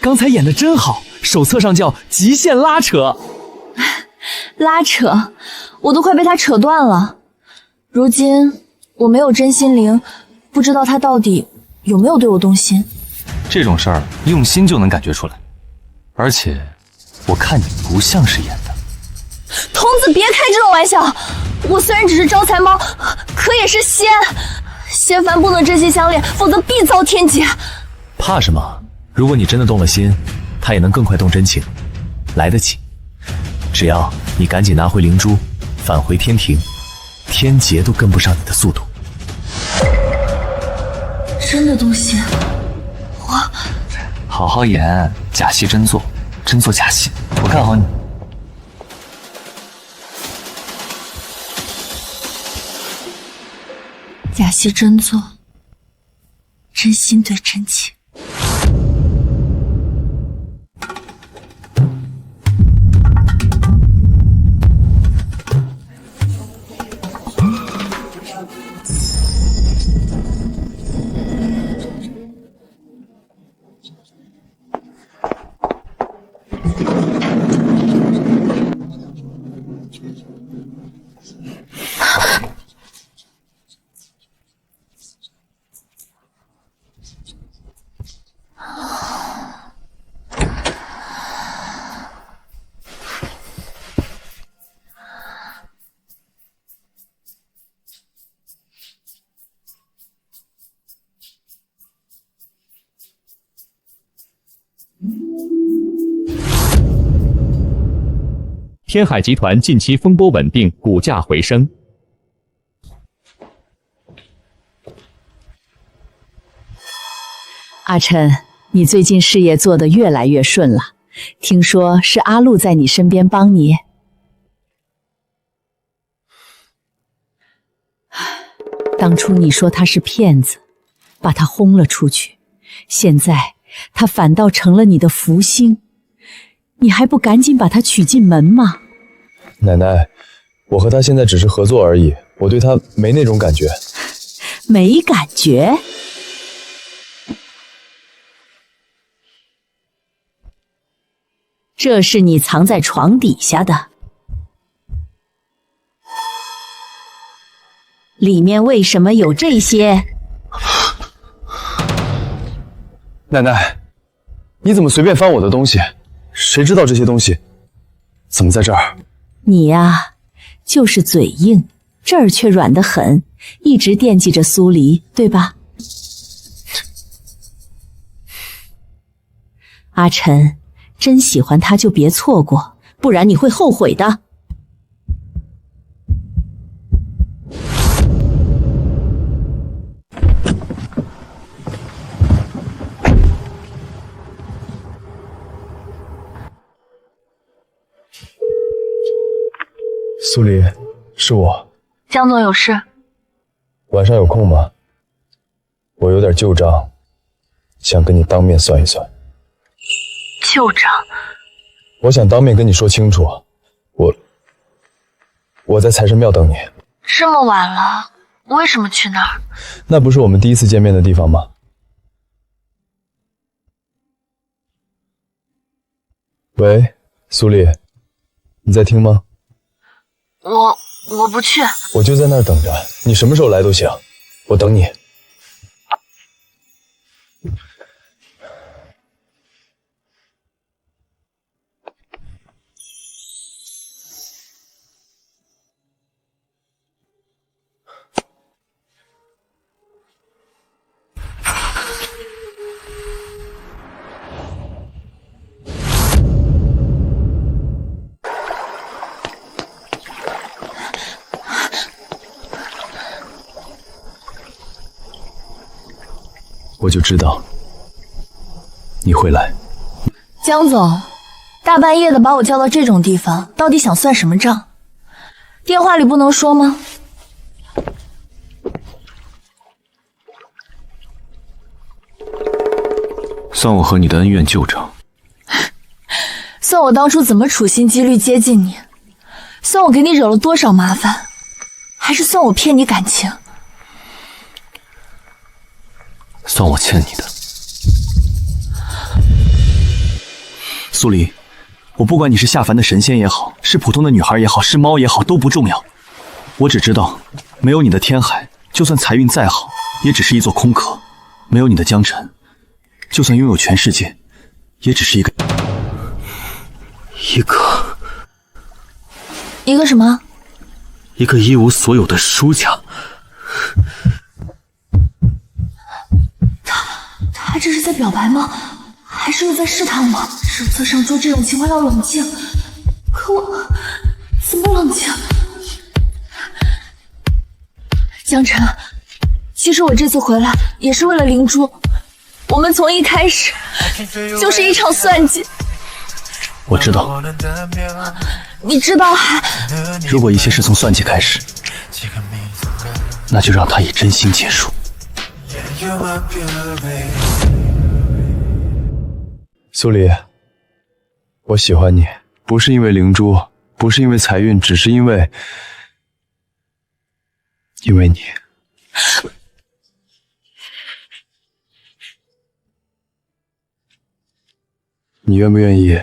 刚才演的真好，手册上叫极限拉扯。拉扯，我都快被他扯断了。如今我没有真心灵，不知道他到底有没有对我动心。这种事儿用心就能感觉出来，而且我看你不像是演的。童子别开这种玩笑，我虽然只是招财猫，可也是仙。仙凡不能真心相恋，否则必遭天劫。怕什么？如果你真的动了心，他也能更快动真情，来得及。只要你赶紧拿回灵珠，返回天庭，天劫都跟不上你的速度。真的动心？我好好演，假戏真做，真做假戏，我看好你。假戏真做，真心对真情。天海集团近期风波稳定，股价回升。阿琛，你最近事业做得越来越顺了，听说是阿路在你身边帮你。当初你说他是骗子，把他轰了出去，现在他反倒成了你的福星，你还不赶紧把他娶进门吗？奶奶，我和他现在只是合作而已，我对他没那种感觉。没感觉？这是你藏在床底下的。里面为什么有这些？奶奶，你怎么随便翻我的东西？谁知道这些东西怎么在这儿？你呀，就是嘴硬，这儿却软得很，一直惦记着苏黎，对吧？阿晨，真喜欢他就别错过，不然你会后悔的。苏黎，是我。江总有事？晚上有空吗？我有点旧账，想跟你当面算一算。旧账？我想当面跟你说清楚。我在财神庙等你。这么晚了，为什么去那儿？那不是我们第一次见面的地方吗？喂，苏黎，你在听吗？我不去。我就在那儿等着，你什么时候来都行，我等你。我就知道你会来。江总，大半夜的把我叫到这种地方，到底想算什么账？电话里不能说吗？算我和你的恩怨旧账。算我当初怎么处心积虑接近你，算我给你惹了多少麻烦，还是算我骗你感情？算我欠你的。苏黎，我不管你是下凡的神仙也好，是普通的女孩也好，是猫也好，都不重要。我只知道，没有你的天海，就算财运再好，也只是一座空壳；没有你的江辰，就算拥有全世界，也只是一个什么？一个一无所有的输家。他这是在表白吗？还是又在试探我？手册上说这种情况要冷静，可我怎么冷静？江辰，其实我这次回来也是为了灵珠，我们从一开始就是一场算计。我知道。你知道还……如果一切是从算计开始，那就让它以真心结束。苏黎，我喜欢你，不是因为灵珠，不是因为财运，只是因为你。你愿不愿意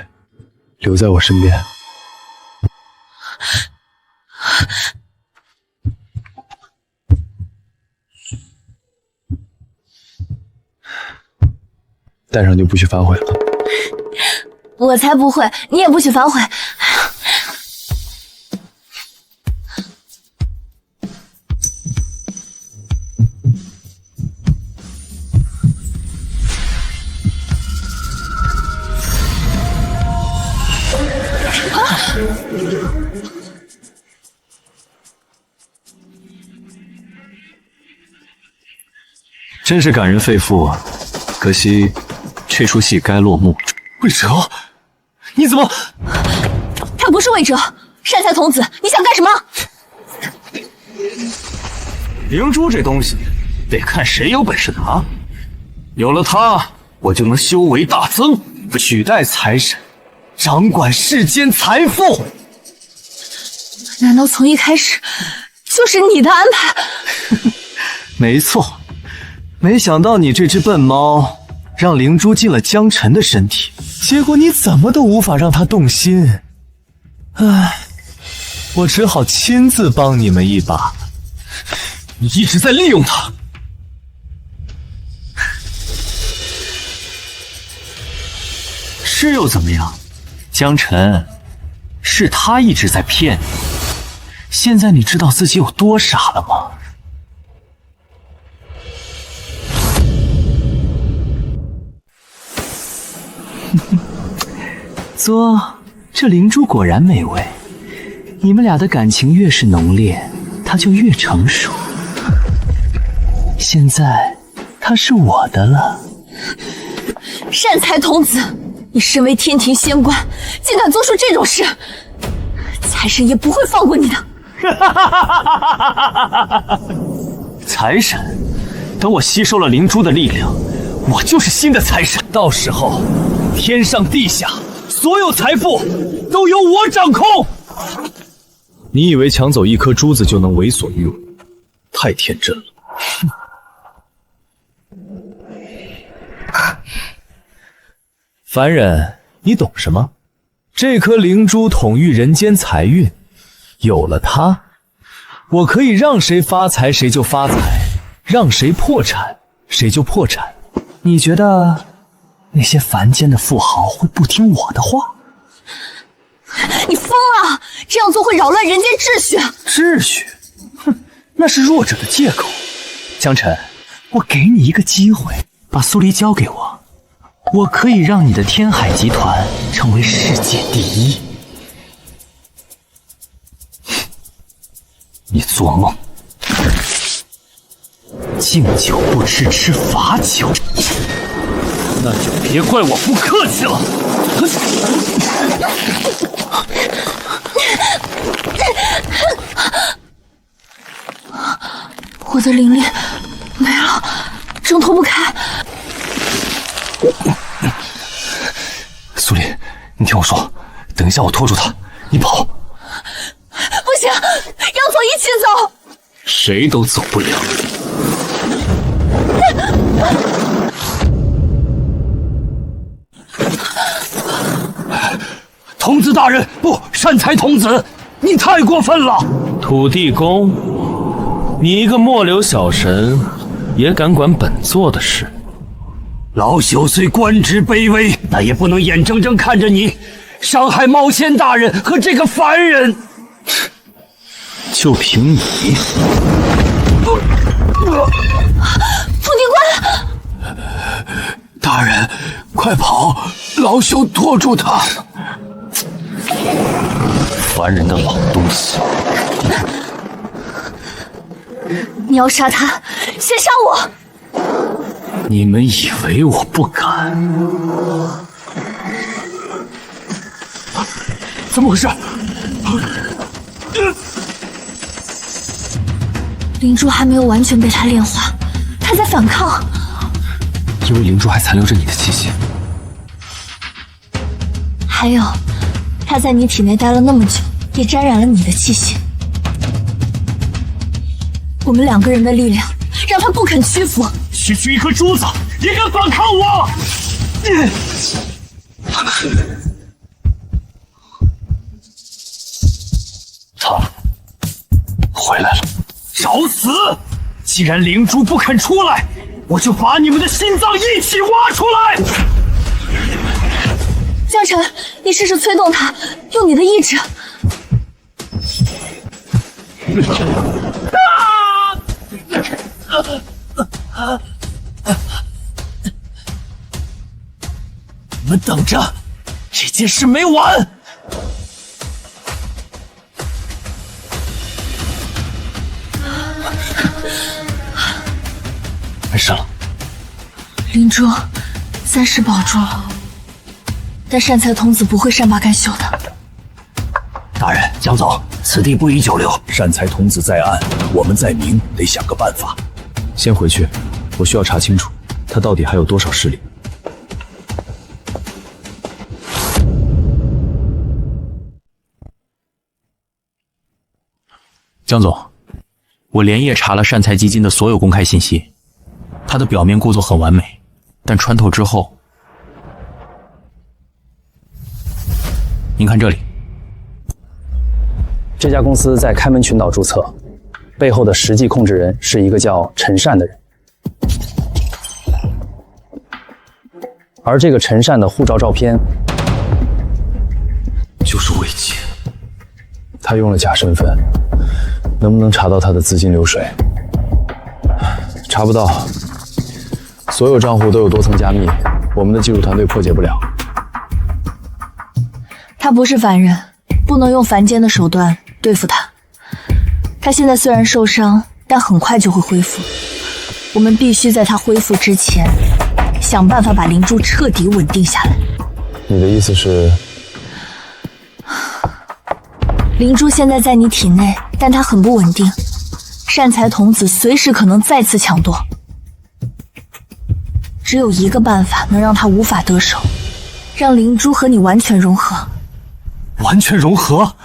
留在我身边？戴上就不许反悔了。我才不会，你也不许反悔。真是感人肺腑啊！可惜这出戏该落幕。魏哲，你怎么？他不是魏哲，善财童子，你想干什么？灵珠这东西，得看谁有本事拿。有了它，我就能修为大增，取代财神，掌管世间财富。难道从一开始就是你的安排？没错，没想到你这只笨猫让灵珠进了江辰的身体，结果你怎么都无法让他动心。唉，我只好亲自帮你们一把。你一直在利用他。是又怎么样？江晨，是他一直在骗你。现在你知道自己有多傻了吗？唑，这灵珠果然美味。你们俩的感情越是浓烈，它就越成熟。现在，它是我的了。善财童子，你身为天庭仙官，竟敢做出这种事，财神爷不会放过你的。财神，等我吸收了灵珠的力量，我就是新的财神。到时候，天上地下所有财富都由我掌控。你以为抢走一颗珠子就能为所欲为？太天真了。凡人，你懂什么？这颗灵珠统御人间财运，有了它，我可以让谁发财谁就发财，让谁破产谁就破产。你觉得那些凡间的富豪会不听我的话？你疯了！这样做会扰乱人间秩序。秩序？哼，那是弱者的借口。江晨，我给你一个机会，把苏黎交给我，我可以让你的天海集团成为世界第一。你做梦！敬酒不吃吃罚酒，那就别怪我不客气了。我的灵力没了，挣脱不开。苏黎，你听我说，等一下我拖住他，你跑。不行，要走一起走。谁都走不了。童子大人，不，善财童子，你太过分了！土地公，你一个末流小神，也敢管本座的事？老朽虽官职卑微，但也不能眼睁睁看着你伤害猫仙大人和这个凡人。就凭你，土地官大人，快跑！老朽拖住他。凡人的老东西！你要杀他，先杀我！你们以为我不敢？怎么回事？灵珠还没有完全被他炼化，他在反抗。因为灵珠还残留着你的气息。还有，他在你体内待了那么久，也沾染了你的气息。我们两个人的力量，让他不肯屈服。区区一颗珠子，也敢反抗我？他回来了，找死！既然灵珠不肯出来，我就把你们的心脏一起挖出来！江晨，你试试催动他，用你的意志。你们等着，这件事没完！没事了。灵珠暂时保住了，但善财童子不会善罢甘休的。大人，江总，此地不宜久留。善财童子在暗，我们在明，得想个办法。先回去，我需要查清楚他到底还有多少势力。江总，我连夜查了善财基金的所有公开信息，它的表面故作很完美，但穿透之后，您看这里，这家公司在开门群岛注册，背后的实际控制人是一个叫陈善的人，而这个陈善的护照照片就是魏杰。他用了假身份，能不能查到他的资金流水？查不到，所有账户都有多层加密，我们的技术团队破解不了。他不是凡人，不能用凡间的手段对付他。他现在虽然受伤，但很快就会恢复。我们必须在他恢复之前，想办法把灵珠彻底稳定下来。你的意思是？灵珠现在在你体内，但它很不稳定，善财童子随时可能再次抢夺。只有一个办法能让他无法得手，让灵珠和你完全融合。完全融合？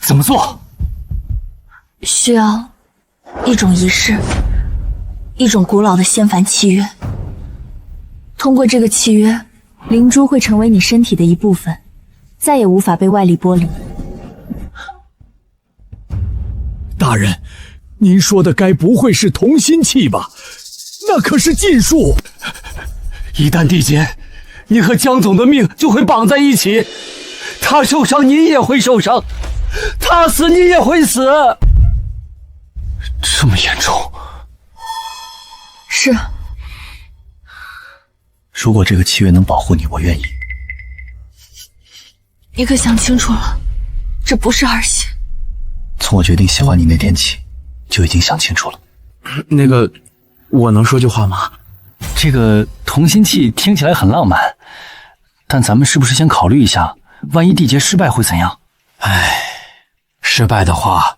怎么做？需要一种仪式，一种古老的仙凡契约。通过这个契约，灵珠会成为你身体的一部分，再也无法被外力剥离。大人，您说的该不会是同心气吧？那可是禁术，一旦缔结，你和江总的命就会绑在一起。他受伤，你也会受伤；他死，你也会死。这么严重？是。如果这个契约能保护你，我愿意。你可想清楚了，这不是儿戏。从我决定喜欢你那天起，就已经想清楚了。那个，我能说句话吗？这个同心气听起来很浪漫，但咱们是不是先考虑一下，万一缔结失败会怎样？唉，失败的话，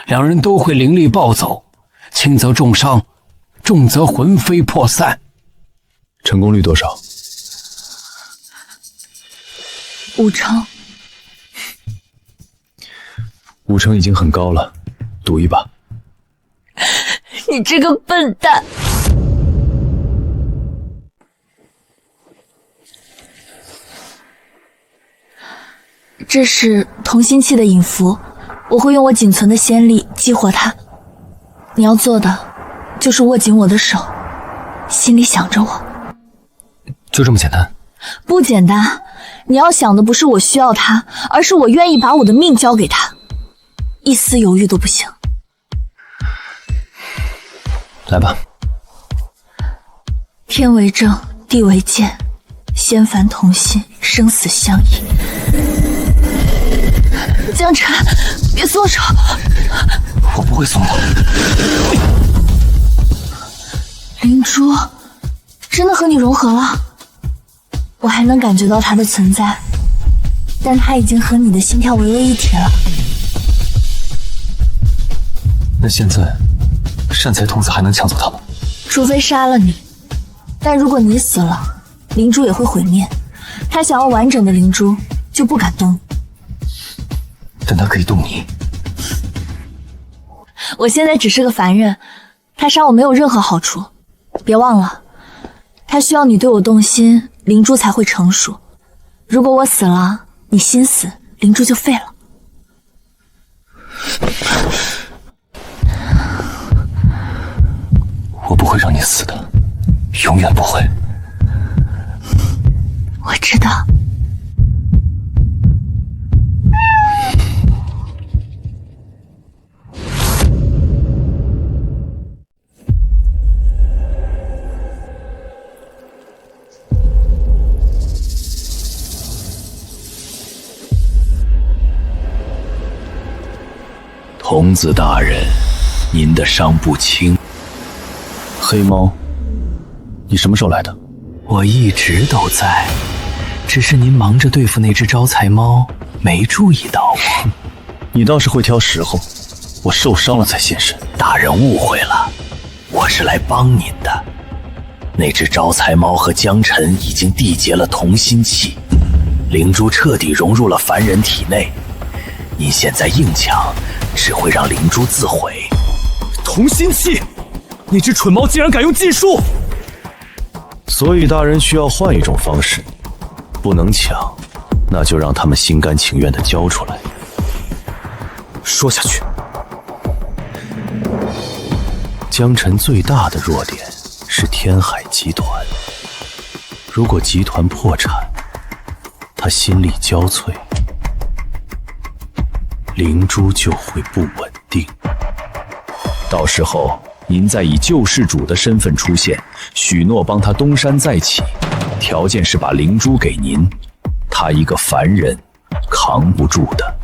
两人都会灵力暴走，轻则重伤，重则魂飞魄散。成功率多少？5成。5成已经很高了，赌一把。你这个笨蛋！这是同心气的引符，我会用我仅存的仙力激活它。你要做的就是握紧我的手，心里想着我。就这么简单？不简单，你要想的不是我需要它，而是我愿意把我的命交给他，一丝犹豫都不行。来吧。天为证，地为鉴，仙凡同心，生死相依。江辰，别松手！我不会松的。灵珠真的和你融合了，我还能感觉到它的存在，但它已经和你的心跳为为一体了。那现在，善财童子还能抢走他吗？除非杀了你，但如果你死了，灵珠也会毁灭。他想要完整的灵珠，就不敢动。但他可以动你。我现在只是个凡人，他杀我没有任何好处。别忘了，他需要你对我动心，灵珠才会成熟。如果我死了，你心死，灵珠就废了。我不会让你死的，永远不会。我知道。童子大人，您的伤不轻。黑猫，你什么时候来的？我一直都在，只是您忙着对付那只招财猫，没注意到我。你倒是会挑时候，我受伤了才现身。大人误会了，我是来帮您的。那只招财猫和江辰已经缔结了同心气，灵珠彻底融入了凡人体内。您现在硬抢，只会让灵珠自毁。同心气，那只蠢猫竟然敢用禁术！所以大人需要换一种方式，不能抢，那就让他们心甘情愿地交出来。说下去。江辰最大的弱点是天海集团，如果集团破产，他心力交瘁，灵珠就会不稳定。到时候您再以救世主的身份出现，许诺帮他东山再起，条件是把灵珠给您，他一个凡人扛不住的。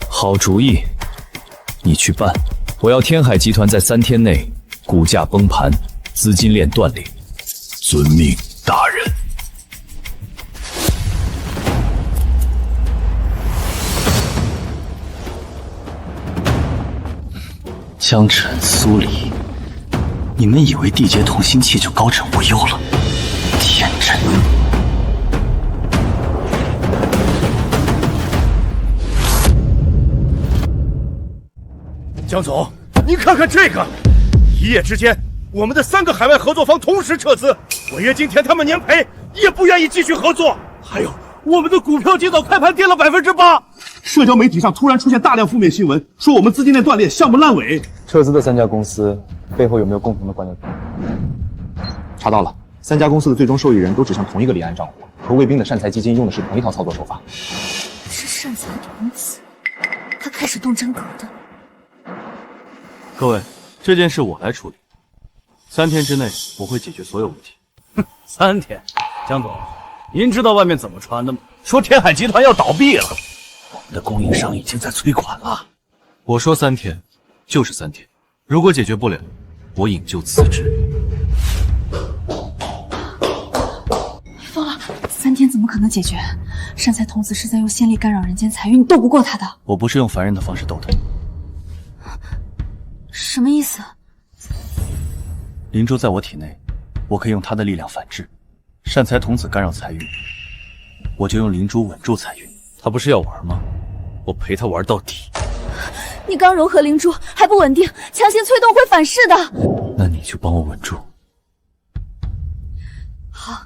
好主意，你去办。我要天海集团在3天内股价崩盘，资金链断裂。遵命，大人。江辰、苏黎，你们以为缔结同心契就高枕无忧了？天真！江总，你看看这个，一夜之间，我们的3个海外合作方同时撤资，违约金填他们年赔，也不愿意继续合作。还有，我们的股票今早开盘跌了8%。社交媒体上突然出现大量负面新闻，说我们资金链断裂，项目烂尾。撤资的3家公司背后有没有共同的关联？查到了，3家公司的最终受益人都指向同一个离岸账户，和卫兵的善财基金用的是同一套操作手法。是善财童子，他开始动真格的。各位，这件事我来处理，3天之内我会解决所有问题。3天，江总，您知道外面怎么传的吗？说天海集团要倒闭了，我们的供应商已经在催款了。我说3天，就是3天。如果解决不了，我引咎辞职。疯了，3天怎么可能解决？善财童子是在用仙力干扰人间财运，你斗不过他的。我不是用凡人的方式斗他。什么意思？灵珠在我体内，我可以用他的力量反制。善财童子干扰财运，我就用灵珠稳住财运。他不是要玩吗？我陪他玩到底。你刚融合灵珠还不稳定，强行催动会反噬的。那你就帮我稳住。好，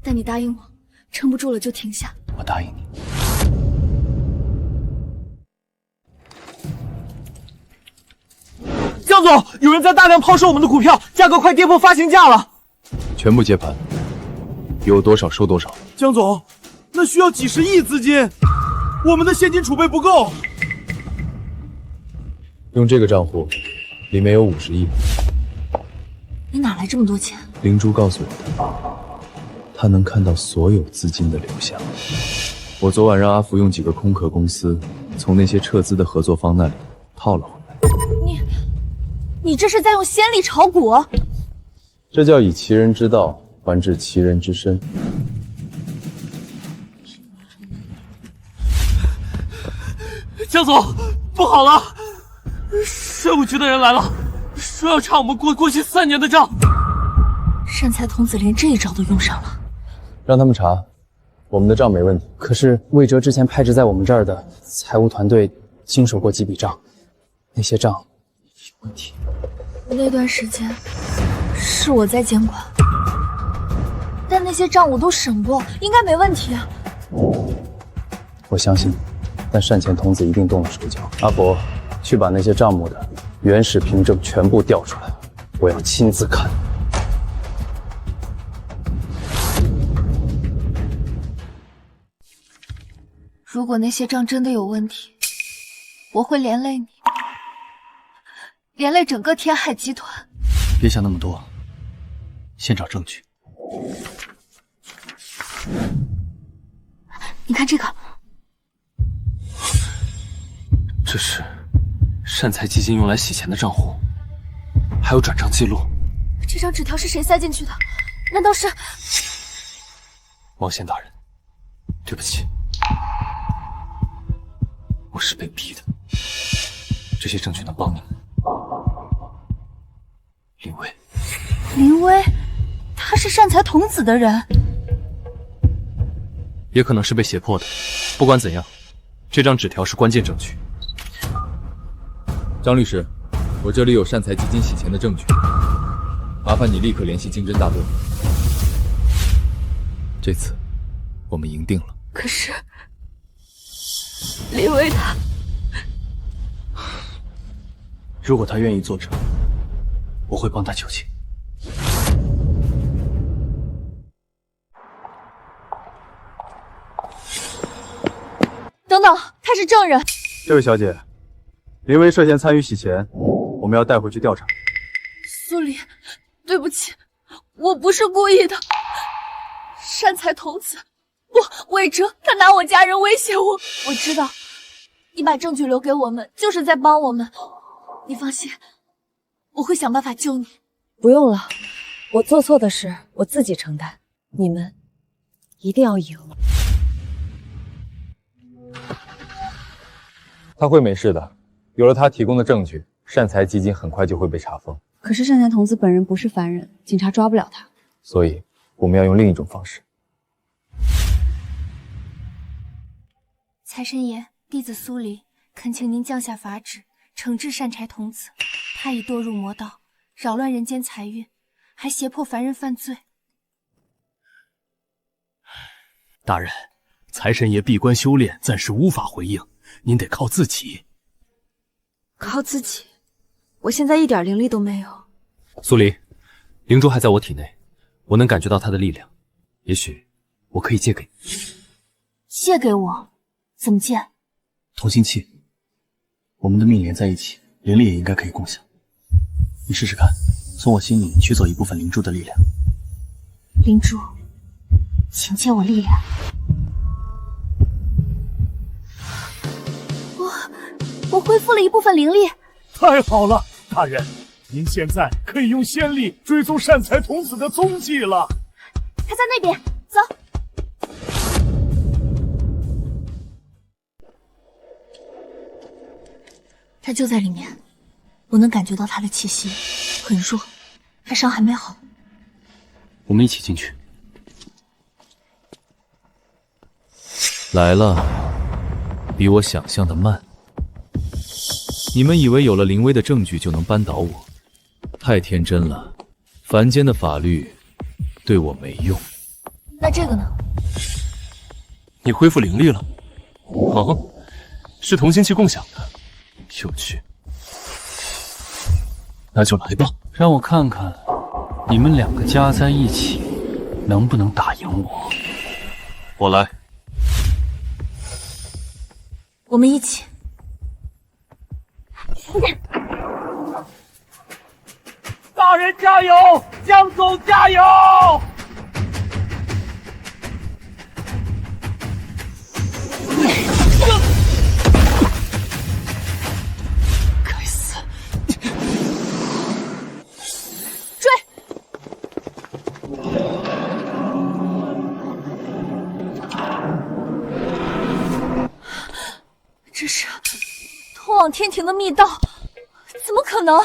但你答应我，撑不住了就停下。我答应你。江总，有人在大量抛售我们的股票，价格快跌破发行价了。全部接盘，有多少收多少。江总，那需要几10亿资金，我们的现金储备不够。用这个账户，里面有50亿。你哪来这么多钱？灵珠告诉我的，他能看到所有资金的流向。我昨晚让阿福用几个空壳公司从那些撤资的合作方那里套了回来。你这是在用仙力炒股？这叫以其人之道还治其人之身。江总，不好了，税务局的人来了，说要查我们过去3年的账。善财童子连这一招都用上了。让他们查，我们的账没问题。可是魏哲之前派驻在我们这儿的财务团队经手过几笔账，那些账有问题。那段时间是我在监管，但那些账我都审过，应该没问题啊。我相信，但单钱童子一定动了手脚。阿伯，去把那些账目的原始凭证全部调出来，我要亲自看。如果那些账真的有问题，我会连累你，连累整个天海集团。别想那么多，先找证据。你看这个，这是善财基金用来洗钱的账户，还有转账记录。这张纸条是谁塞进去的？难道是……王宪大人，对不起，我是被逼的。这些证据能帮你们。林薇，林薇，他是善财童子的人，也可能是被胁迫的。不管怎样，这张纸条是关键证据。张律师，我这里有善财基金洗钱的证据，麻烦你立刻联系经侦大队。这次我们赢定了。可是林薇他……如果他愿意作证，我会帮他求情。等等，他是证人。这位小姐，林薇涉嫌参与洗钱，我们要带回去调查。苏黎，对不起，我不是故意的。善财童子，不，伟哲，他拿我家人威胁我。我知道，你把证据留给我们，就是在帮我们。你放心，我会想办法救你。不用了，我做错的事我自己承担，你们一定要赢。他会没事的，有了他提供的证据，善财基金很快就会被查封。可是善财童子本人不是凡人，警察抓不了他。所以我们要用另一种方式。财神爷，弟子苏黎恳请您降下法旨，惩治善财童子。他已堕入魔道，扰乱人间财运，还胁迫凡人犯罪。大人，财神爷闭关修炼，暂时无法回应，您得靠自己。靠自己？我现在一点灵力都没有。苏黎，灵珠还在我体内，我能感觉到它的力量，也许我可以借给你。借给我？怎么借？同心气，我们的命连在一起，灵力也应该可以共享。你试试看，从我心里取走一部分灵珠的力量。灵珠，请借我力量。我恢复了一部分灵力。太好了，大人，您现在可以用仙力追踪善财童子的踪迹了。他在那边，走。他就在里面，我能感觉到他的气息，很弱，他伤还没好。我们一起进去。来了，比我想象的慢。你们以为有了灵威的证据就能扳倒我？太天真了，凡间的法律对我没用。那这个呢？你恢复灵力了？哦，是同心气共享的，有趣。那就来吧，让我看看你们两个加在一起能不能打赢我。我来。我们一起。大人加油！江总加油！该死！追！这是通往天庭的密道，怎么可能？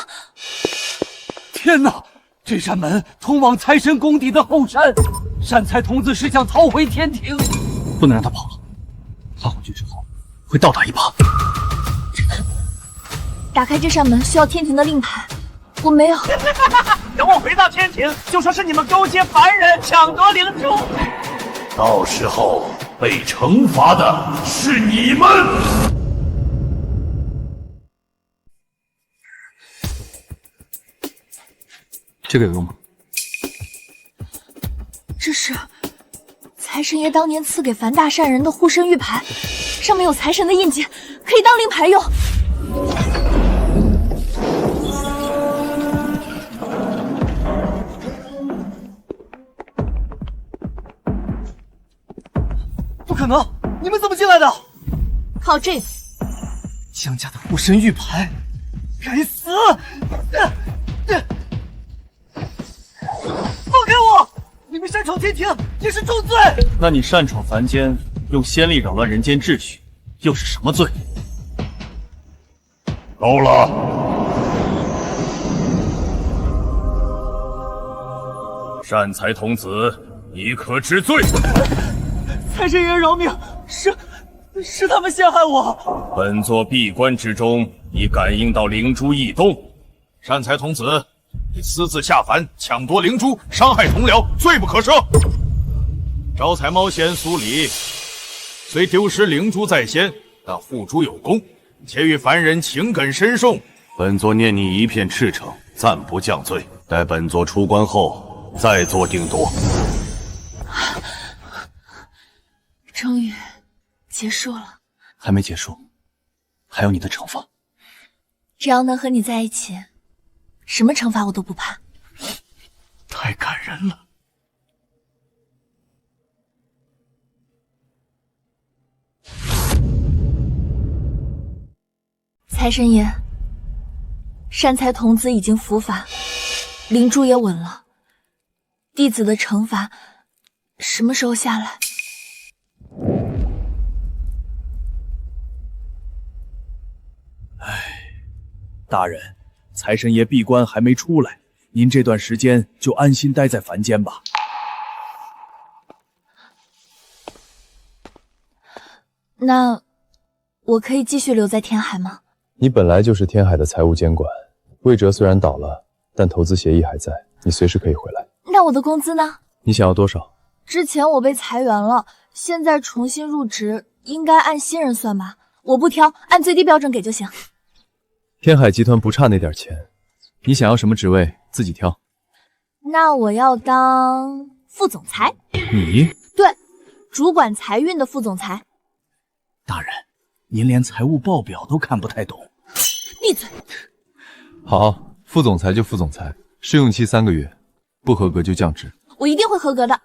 天哪！这扇门通往财神宫底的后山，善财童子是想逃回天庭，不能让他跑了。他回去之后会倒打一耙。打开这扇门需要天庭的令牌，我没有。等我回到天庭，就说是你们勾结凡人抢夺灵珠，到时候被惩罚的是你们。这个有用吗？这是财神爷当年赐给樊大善人的护身玉牌，上面有财神的印记，可以当令牌用。不可能！你们怎么进来的？靠这个。江家的护身玉牌，该死！放开我！你们擅闯天庭也是重罪。那你擅闯凡间，用仙力扰乱人间秩序，又是什么罪？够了！善财童子，你可知罪？财神爷饶命！是他们陷害我。本座闭关之中，已感应到灵珠异动。善财童子，你私自下凡抢夺灵珠，伤害同僚，罪不可赦。招财猫仙苏黎，虽丢失灵珠在先，但护珠有功，且与凡人情感深重，本座念你一片赤诚，暂不降罪。待本座出关后再做定夺。终于结束了。还没结束，还有你的惩罚。只要能和你在一起，什么惩罚我都不怕。太感人了。财神爷，善财童子已经伏法，灵珠也稳了，弟子的惩罚什么时候下来？大人，财神爷闭关还没出来，您这段时间就安心待在凡间吧。那我可以继续留在天海吗？你本来就是天海的财务监管，魏哲虽然倒了，但投资协议还在，你随时可以回来。那我的工资呢？你想要多少？之前我被裁员了，现在重新入职，应该按新人算吧？我不挑，按最低标准给就行。天海集团不差那点钱，你想要什么职位自己挑。那我要当副总裁。你？对，主管财运的副总裁。大人，您连财务报表都看不太懂。闭嘴！好，副总裁就副总裁，试用期3个月，不合格就降职。我一定会合格的。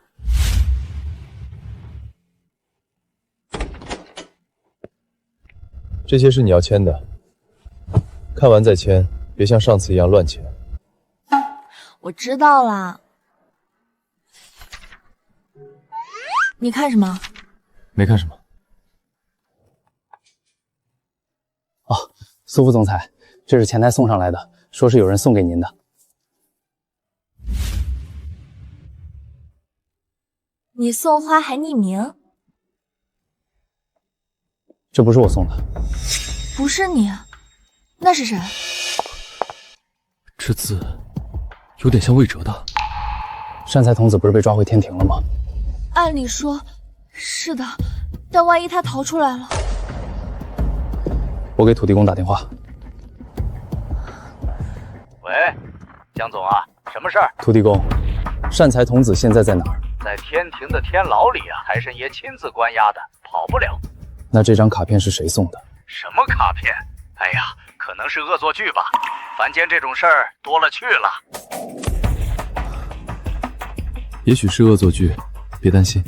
这些是你要签的，看完再签，别像上次一样乱签。我知道啦。你看什么？没看什么。哦，苏副总裁，这是前台送上来的，说是有人送给您的。你送花还匿名？这不是我送的。不是你，那是谁？这字有点像魏哲的。善财童子不是被抓回天庭了吗？按理说是的，但万一他逃出来了……我给土地公打电话。喂，江总啊，什么事儿？土地公，善财童子现在在哪儿？在天庭的天牢里啊，财神爷亲自关押的，跑不了。那这张卡片是谁送的？什么卡片？哎呀，可能是恶作剧吧。凡间这种事儿多了去了。也许是恶作剧，别担心。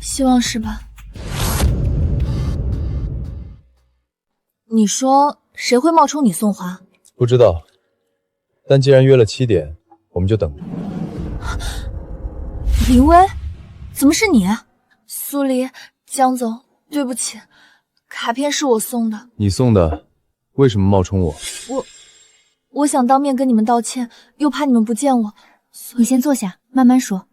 希望是吧？你说谁会冒充你送花？不知道，但既然约了7点，我们就等着。林薇，怎么是你？苏黎，江总，对不起，卡片是我送的。你送的，为什么冒充我？我想当面跟你们道歉，又怕你们不见我。你先坐下，慢慢说。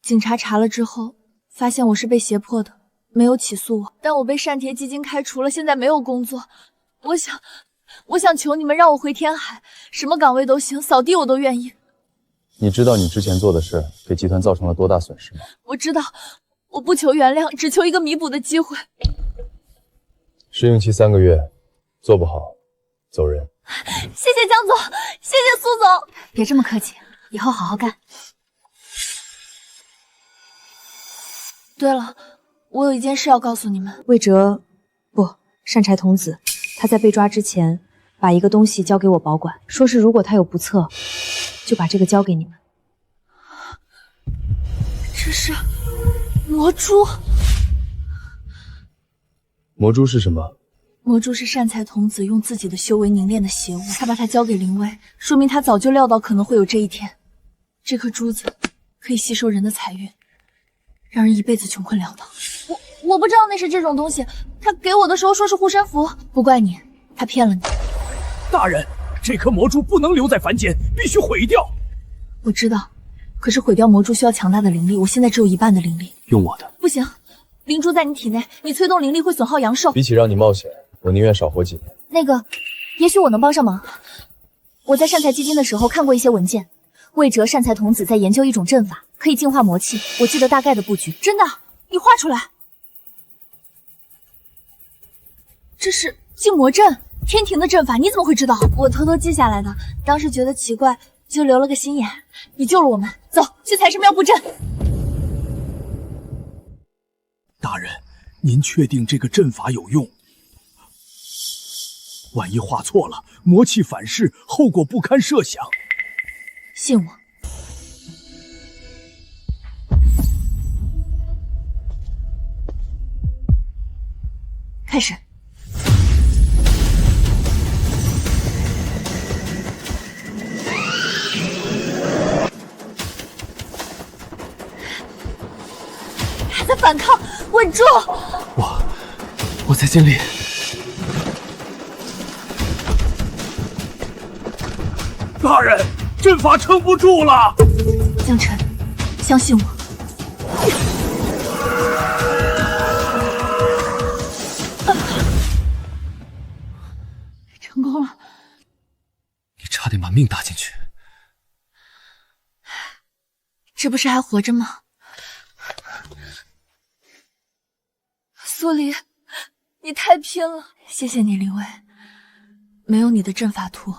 警察查了之后，发现我是被胁迫的，没有起诉我，但我被善田基金开除了，现在没有工作。我想求你们让我回天海，什么岗位都行，扫地我都愿意。你知道你之前做的事给集团造成了多大损失吗？我知道，我不求原谅，只求一个弥补的机会。试用期3个月，做不好走人。谢谢江总，谢谢苏总。别这么客气，以后好好干。对了，我有一件事要告诉你们。魏哲，不，善财童子，他在被抓之前把一个东西交给我保管，说是如果他有不测，就把这个交给你们。这是魔珠。魔珠是什么？魔珠是善财童子用自己的修为凝练的邪物，他把它交给林薇，说明他早就料到可能会有这一天。这颗珠子可以吸收人的财运，让人一辈子穷困潦倒。我不知道那是这种东西，他给我的时候说是护身符，不怪你，他骗了你。大人，这颗魔珠不能留在凡间，必须毁掉。我知道，可是毁掉魔珠需要强大的灵力，我现在只有1半的灵力。用我的。不行，灵珠在你体内，你催动灵力会损耗阳寿。比起让你冒险，我宁愿少活几年。那个，也许我能帮上忙。我在善财基金的时候看过一些文件，魏哲善财童子在研究一种阵法，可以净化魔气。我记得大概的布局。真的？你画出来。这是禁魔阵，天庭的阵法，你怎么会知道？我偷偷记下来的，当时觉得奇怪，就留了个心眼。你救了我们，走去财神庙布阵。大人，您确定这个阵法有用？万一画错了，魔气反噬，后果不堪设想。信我。开始。还在反抗，稳住！我在尽力。大人，阵法撑不住了。江辰，相信我。成功了。你差点把命搭进去。这不是还活着吗？苏黎，你太拼了！谢谢你，林薇。没有你的阵法图，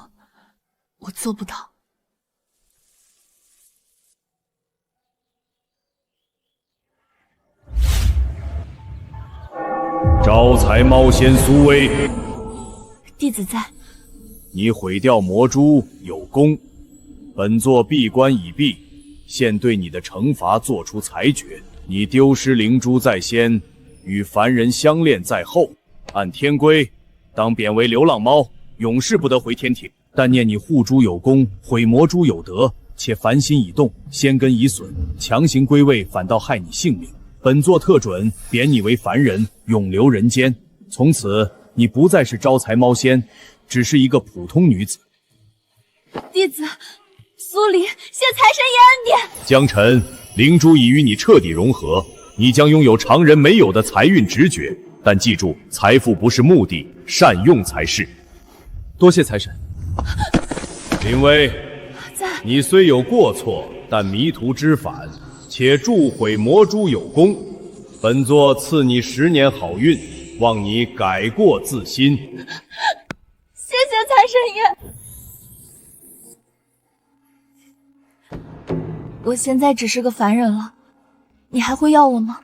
我做不到。招财猫仙苏薇，弟子在。你毁掉魔珠有功，本座闭关已毕，现对你的惩罚作出裁决。你丢失灵珠在先，与凡人相恋在后，按天规，当贬为流浪猫，永世不得回天庭。但念你护珠有功，毁魔珠有德，且凡心已动，仙根已损，强行归位反倒害你性命。本座特准贬你为凡人，永留人间。从此，你不再是招财猫仙，只是一个普通女子。弟子苏黎，谢财神爷恩典。江辰，灵珠已与你彻底融合，你将拥有常人没有的财运直觉。但记住，财富不是目的，善用才是。多谢财神。林薇，你虽有过错，但迷途知返，且铸毁魔珠有功。本座赐你10年好运，望你改过自新。谢谢财神爷。我现在只是个凡人了，你还会要我吗？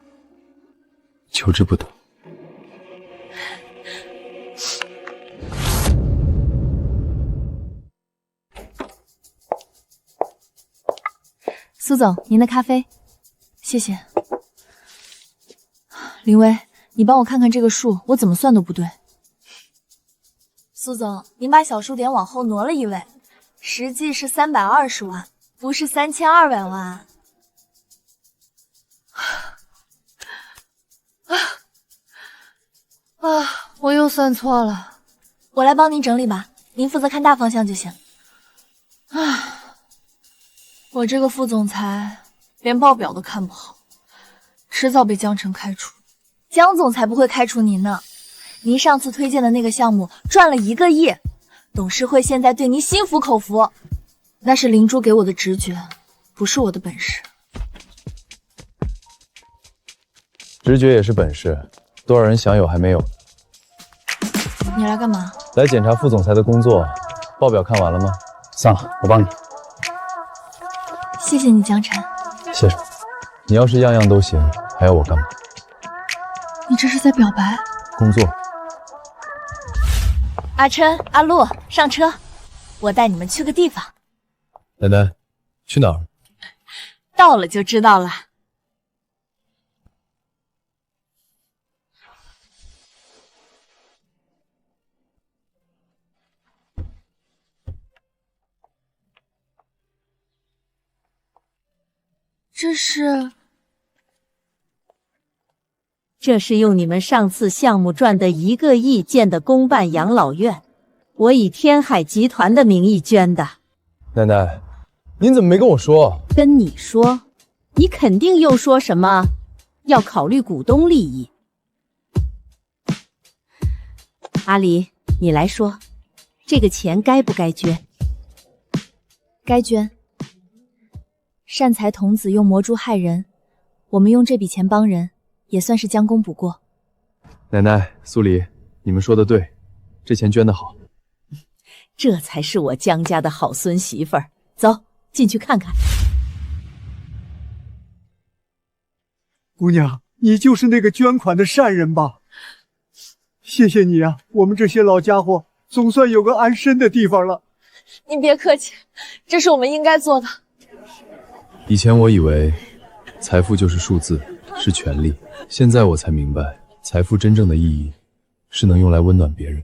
求之不得。苏总，您的咖啡。谢谢。林薇，你帮我看看这个数，我怎么算都不对。苏总，您把小数点往后挪了1位，实际是320万，不是3200万。我又算错了，我来帮您整理吧，您负责看大方向就行。我这个副总裁连报表都看不好，迟早被江辰开除。江总才不会开除您呢，您上次推荐的那个项目赚了1个亿，董事会现在对您心服口服，那是灵珠给我的直觉，不是我的本事。直觉也是本事，多少人想有还没有呢？你来干嘛？来检查副总裁的工作，报表看完了吗？算了，我帮你。谢谢你，江辰。谢什么？你要是样样都行，还要我干嘛？你这是在表白？工作。阿琛、阿陆，上车，我带你们去个地方。奶奶，去哪儿？到了就知道了。这是用你们上次项目赚的1个亿建的公办养老院，我以天海集团的名义捐的。奶奶，您怎么没跟我说？跟你说，你肯定又说什么要考虑股东利益。阿离，你来说，这个钱该不该捐？该捐。善财童子用魔珠害人，我们用这笔钱帮人，也算是将功补过。奶奶，苏黎，你们说的对，这钱捐得好。这才是我江家的好孙媳妇儿。走，进去看看。姑娘，你就是那个捐款的善人吧？谢谢你啊，我们这些老家伙总算有个安身的地方了。你别客气，这是我们应该做的。以前我以为财富就是数字，是权利，现在我才明白，财富真正的意义是能用来温暖别人。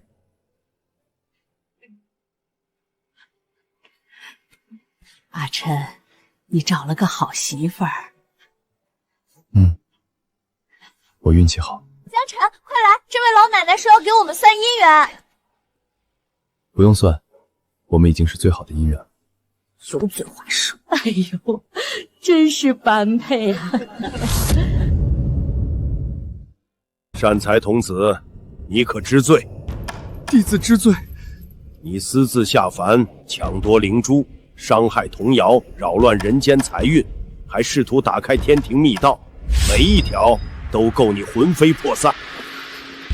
阿琛，你找了个好媳妇儿。我运气好。江晨，快来，这位老奶奶说要给我们算姻缘。不用算，我们已经是最好的姻缘了。油嘴滑舌，哎呦，真是般配啊！善财童子，你可知罪？弟子知罪。你私自下凡，抢夺灵珠，伤害童瑶，扰乱人间财运，还试图打开天庭密道，每一条都够你魂飞魄散。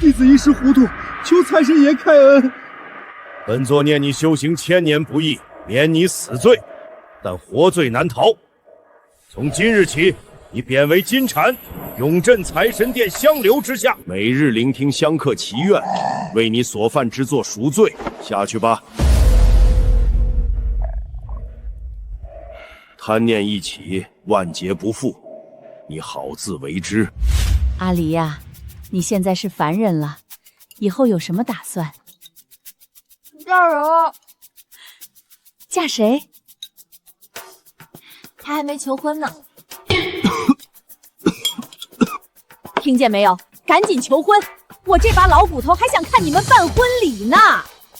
弟子一时糊涂，求财神爷开恩。本座念你修行1000年不易，免你死罪，但活罪难逃。从今日起，你贬为金蝉，永镇财神殿香流之下，每日聆听香客祈愿，为你所犯之作赎罪。下去吧。贪念一起，万劫不复，你好自为之。阿离呀，你现在是凡人了，以后有什么打算？嫁人了。嫁谁？他还没求婚呢。听见没有？赶紧求婚！我这把老骨头还想看你们办婚礼呢。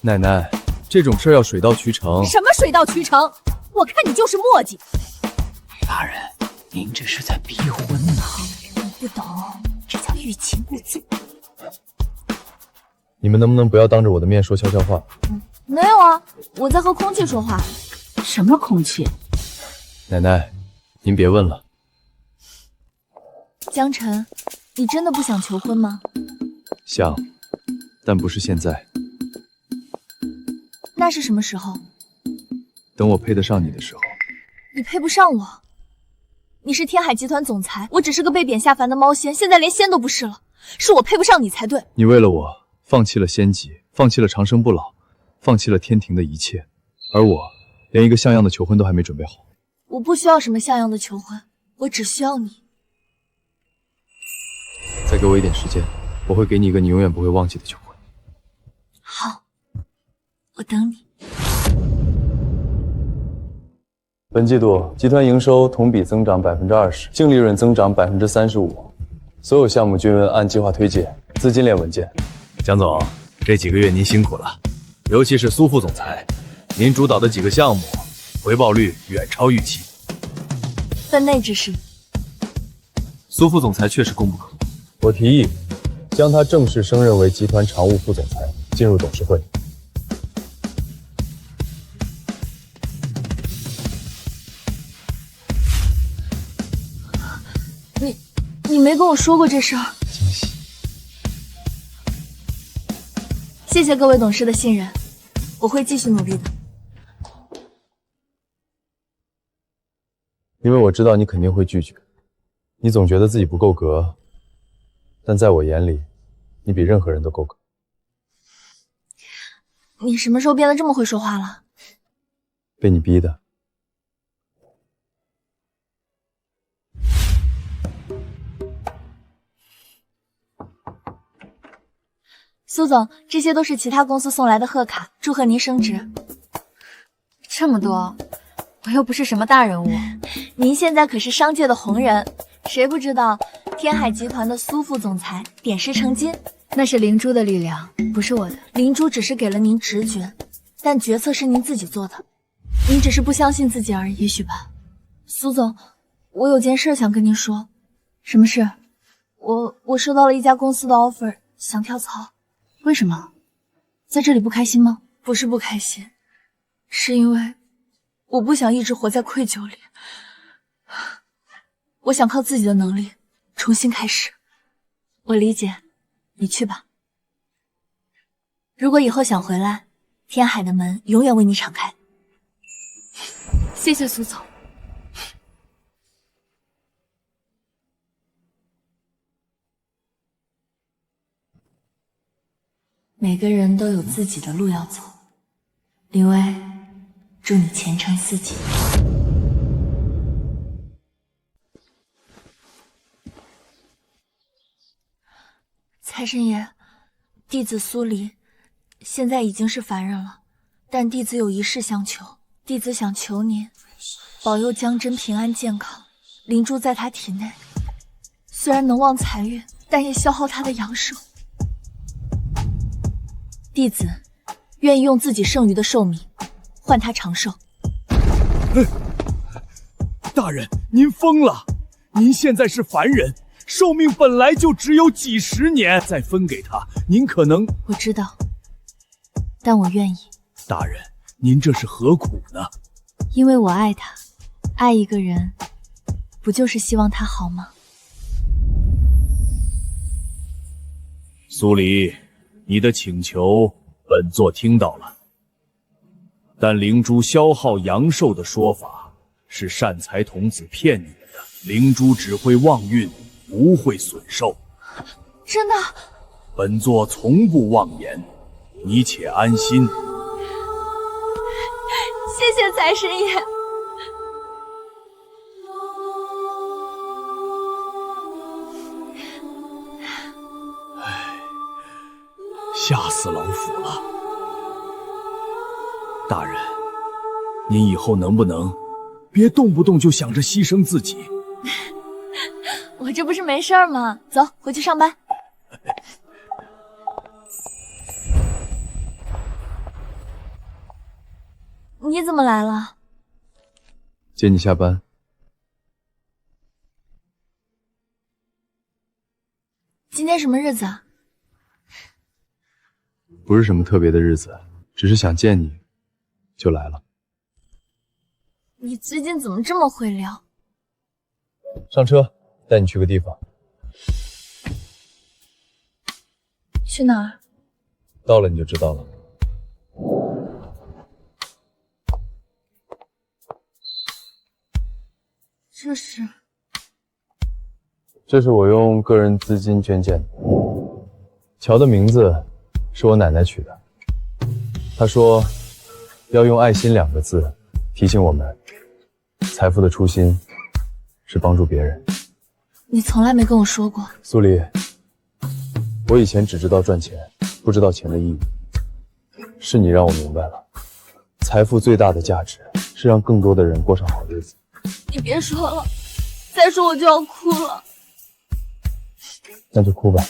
奶奶，这种事儿要水到渠成。什么水到渠成？我看你就是磨叽。大人，您这是在逼婚呢。你不懂，这叫欲擒故纵。你们能不能不要当着我的面说悄悄话？没有啊，我在和空气说话。什么空气？奶奶，您别问了。江晨，你真的不想求婚吗？想，但不是现在。那是什么时候？等我配得上你的时候。你配不上我。你是天海集团总裁，我只是个被贬下凡的猫仙，现在连仙都不是了。是我配不上你才对。你为了我放弃了仙级，放弃了长生不老，放弃了天庭的一切，而我连一个像样的求婚都还没准备好。我不需要什么像样的求婚，我只需要你。再给我一点时间，我会给你一个你永远不会忘记的求婚。好，我等你。本季度集团营收同比增长20%，净利润增长35%，所有项目均按计划推进，资金链稳健。江总，这几个月您辛苦了，尤其是苏副总裁，您主导的几个项目，回报率远超预期。分内之事，苏副总裁确实功不可没。我提议将他正式升任为集团常务副总裁，进入董事会。你没跟我说过这事儿。惊喜。谢谢各位董事的信任，我会继续努力的。因为我知道你肯定会拒绝，你总觉得自己不够格，但在我眼里，你比任何人都够格。你什么时候变得这么会说话了？被你逼的。苏总，这些都是其他公司送来的贺卡，祝贺您升职。这么多，我又不是什么大人物。您现在可是商界的红人，谁不知道天海集团的苏副总裁点石成金？那是灵珠的力量，不是我的。灵珠只是给了您直觉，但决策是您自己做的，您只是不相信自己而已。也许吧。苏总，我有件事想跟您说。什么事？我收到了一家公司的 offer， 想跳槽。为什么？在这里不开心吗？不是不开心，是因为我不想一直活在愧疚里。我想靠自己的能力重新开始。我理解，你去吧。如果以后想回来，天海的门永远为你敞开。谢谢苏总。每个人都有自己的路要走，林薇，祝你前程似锦。财神爷，弟子苏黎现在已经是凡人了，但弟子有一事相求，弟子想求您保佑江真平安健康。灵珠在她体内，虽然能旺财运，但也消耗她的阳寿。弟子愿意用自己剩余的寿命换她长寿。大人，您疯了！您现在是凡人，寿命本来就只有几十年，再分给他，您可能……我知道，但我愿意。大人，您这是何苦呢？因为我爱他，爱一个人，不就是希望他好吗？苏黎，你的请求本座听到了，但灵珠消耗阳寿的说法是善财童子骗你们的，灵珠只会旺运，不会损寿。真的？本座从不妄言，你且安心。谢谢财神爷。吓死老夫了！大人，您以后能不能别动不动就想着牺牲自己？我这不是没事儿吗？走，回去上班。你怎么来了？接你下班。今天什么日子啊？不是什么特别的日子，只是想见你，就来了。你最近怎么这么会聊？上车，带你去个地方。去哪儿？到了你就知道了。这是我用个人资金捐建的。乔的名字是我奶奶取的，她说要用爱心2个字提醒我们，财富的初心是帮助别人。你从来没跟我说过。苏黎，我以前只知道赚钱，不知道钱的意义。是你让我明白了，财富最大的价值是让更多的人过上好日子。你别说了，再说我就要哭了。那就哭吧，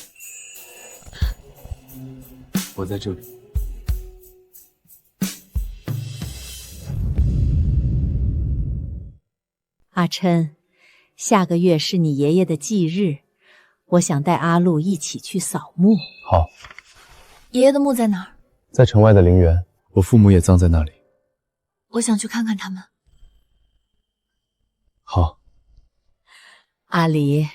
我在这里。阿琛，下个月是你爷爷的忌日，我想带阿路一起去扫墓。好。爷爷的墓在哪儿？在城外的陵园，我父母也葬在那里。我想去看看他们。好。阿离，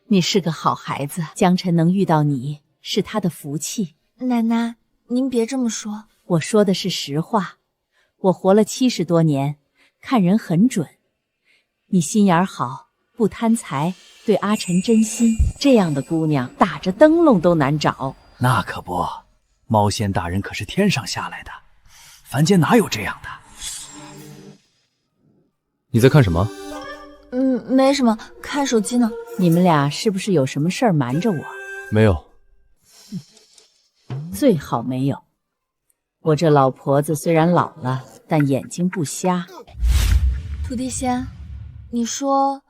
你是个好孩子，江晨能遇到你是他的福气。奶奶，您别这么说。我说的是实话，我活了70多年，看人很准。你心眼好，不贪财，对阿晨真心，这样的姑娘打着灯笼都难找。那可不，猫仙大人可是天上下来的，凡间哪有这样的？你在看什么？没什么，看手机呢。你们俩是不是有什么事儿瞒着我？没有。最好没有。我这老婆子虽然老了，但眼睛不瞎。土地仙，你说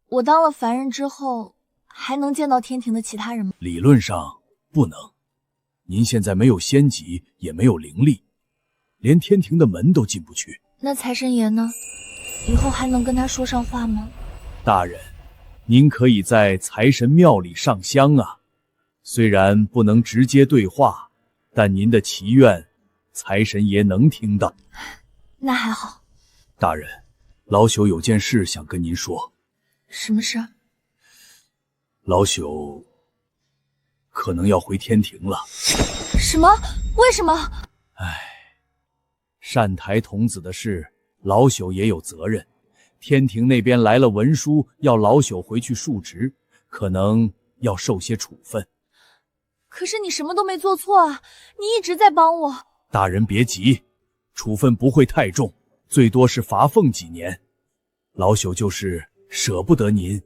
我当了凡人之后，还能见到天庭的其他人吗？理论上不能。您现在没有仙籍，也没有灵力，连天庭的门都进不去。那财神爷呢？以后还能跟他说上话吗？大人，您可以在财神庙里上香啊。虽然不能直接对话，但您的祈愿，财神爷能听到。那还好。大人，老朽有件事想跟您说。什么事？老朽可能要回天庭了。什么？为什么？善台童子的事，老朽也有责任。天庭那边来了文书，要老朽回去述职，可能要受些处分。可是你什么都没做错啊，你一直在帮我。大人别急，处分不会太重，最多是罚俸几年。老朽就是舍不得您。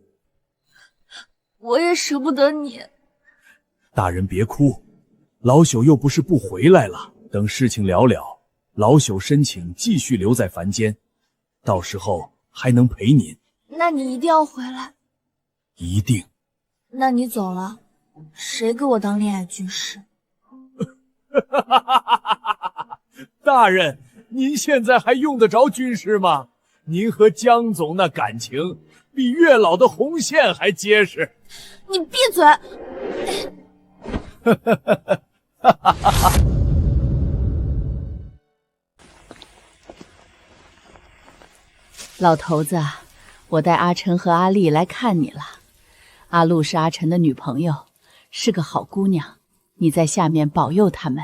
我也舍不得你。大人别哭，老朽又不是不回来了。等事情了了，老朽申请继续留在凡间，到时候还能陪您。那你一定要回来。一定。那你走了，谁给我当恋爱军师？大人，您现在还用得着军师吗？您和江总那感情比月老的红线还结实。你闭嘴！老头子，我带阿晨和阿丽来看你了。阿露是阿晨的女朋友，是个好姑娘，你在下面保佑他们。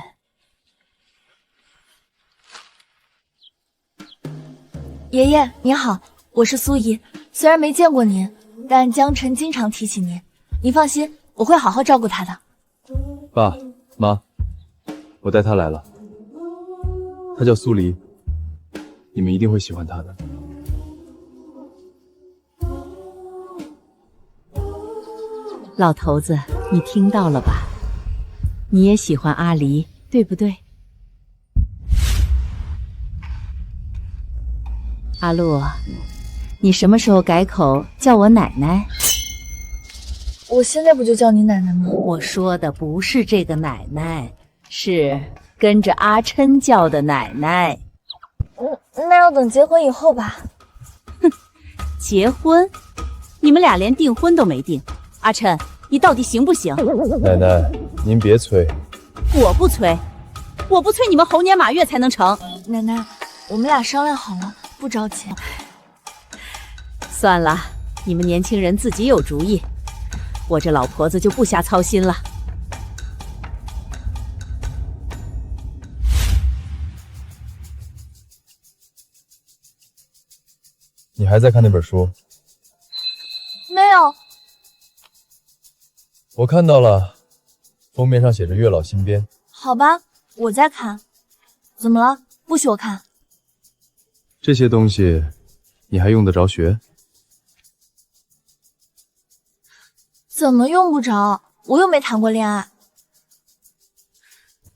爷爷您好，我是苏怡，虽然没见过您，但江晨经常提起您。您放心，我会好好照顾他的。爸妈，我带她来了，她叫苏黎，你们一定会喜欢她的。老头子，你听到了吧？你也喜欢阿离，对不对？阿露，你什么时候改口叫我奶奶？我现在不就叫你奶奶吗？我说的不是这个奶奶，是跟着阿琛叫的奶奶。那要等结婚以后吧。哼，结婚？你们俩连订婚都没订。阿琛，你到底行不行？奶奶，您别催。我不催，我不催，你们猴年马月才能成。奶奶，我们俩商量好了，不着急。算了，你们年轻人自己有主意，我这老婆子就不瞎操心了。你还在看那本书？没有。我看到了，封面上写着月老新编。好吧，我在看。怎么了？不许我看？这些东西你还用得着学？怎么用不着？我又没谈过恋爱。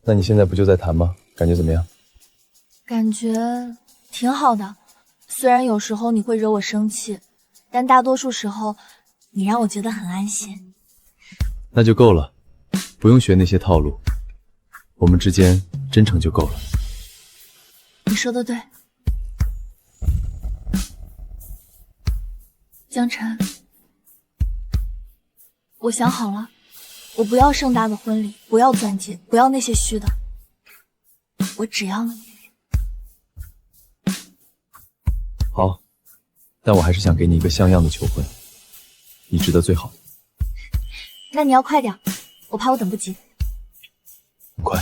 那你现在不就在谈吗？感觉怎么样？感觉挺好的，虽然有时候你会惹我生气，但大多数时候你让我觉得很安心。那就够了，不用学那些套路，我们之间真诚就够了。你说的对。江晨，我想好了，我不要盛大的婚礼，不要钻戒，不要那些虚的，我只要你。好，但我还是想给你一个像样的求婚，你值得最好的。那你要快点，我怕我等不及。很快。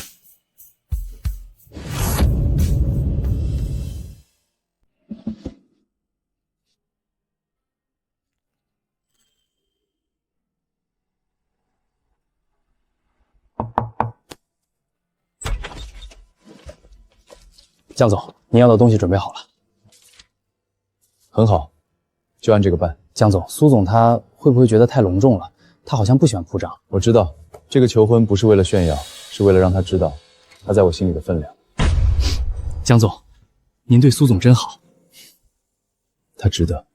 江总，您要的东西准备好了。很好，就按这个办。江总，苏总他会不会觉得太隆重了？他好像不喜欢铺张。我知道，这个求婚不是为了炫耀，是为了让他知道他在我心里的分量。江总，您对苏总真好。他值得。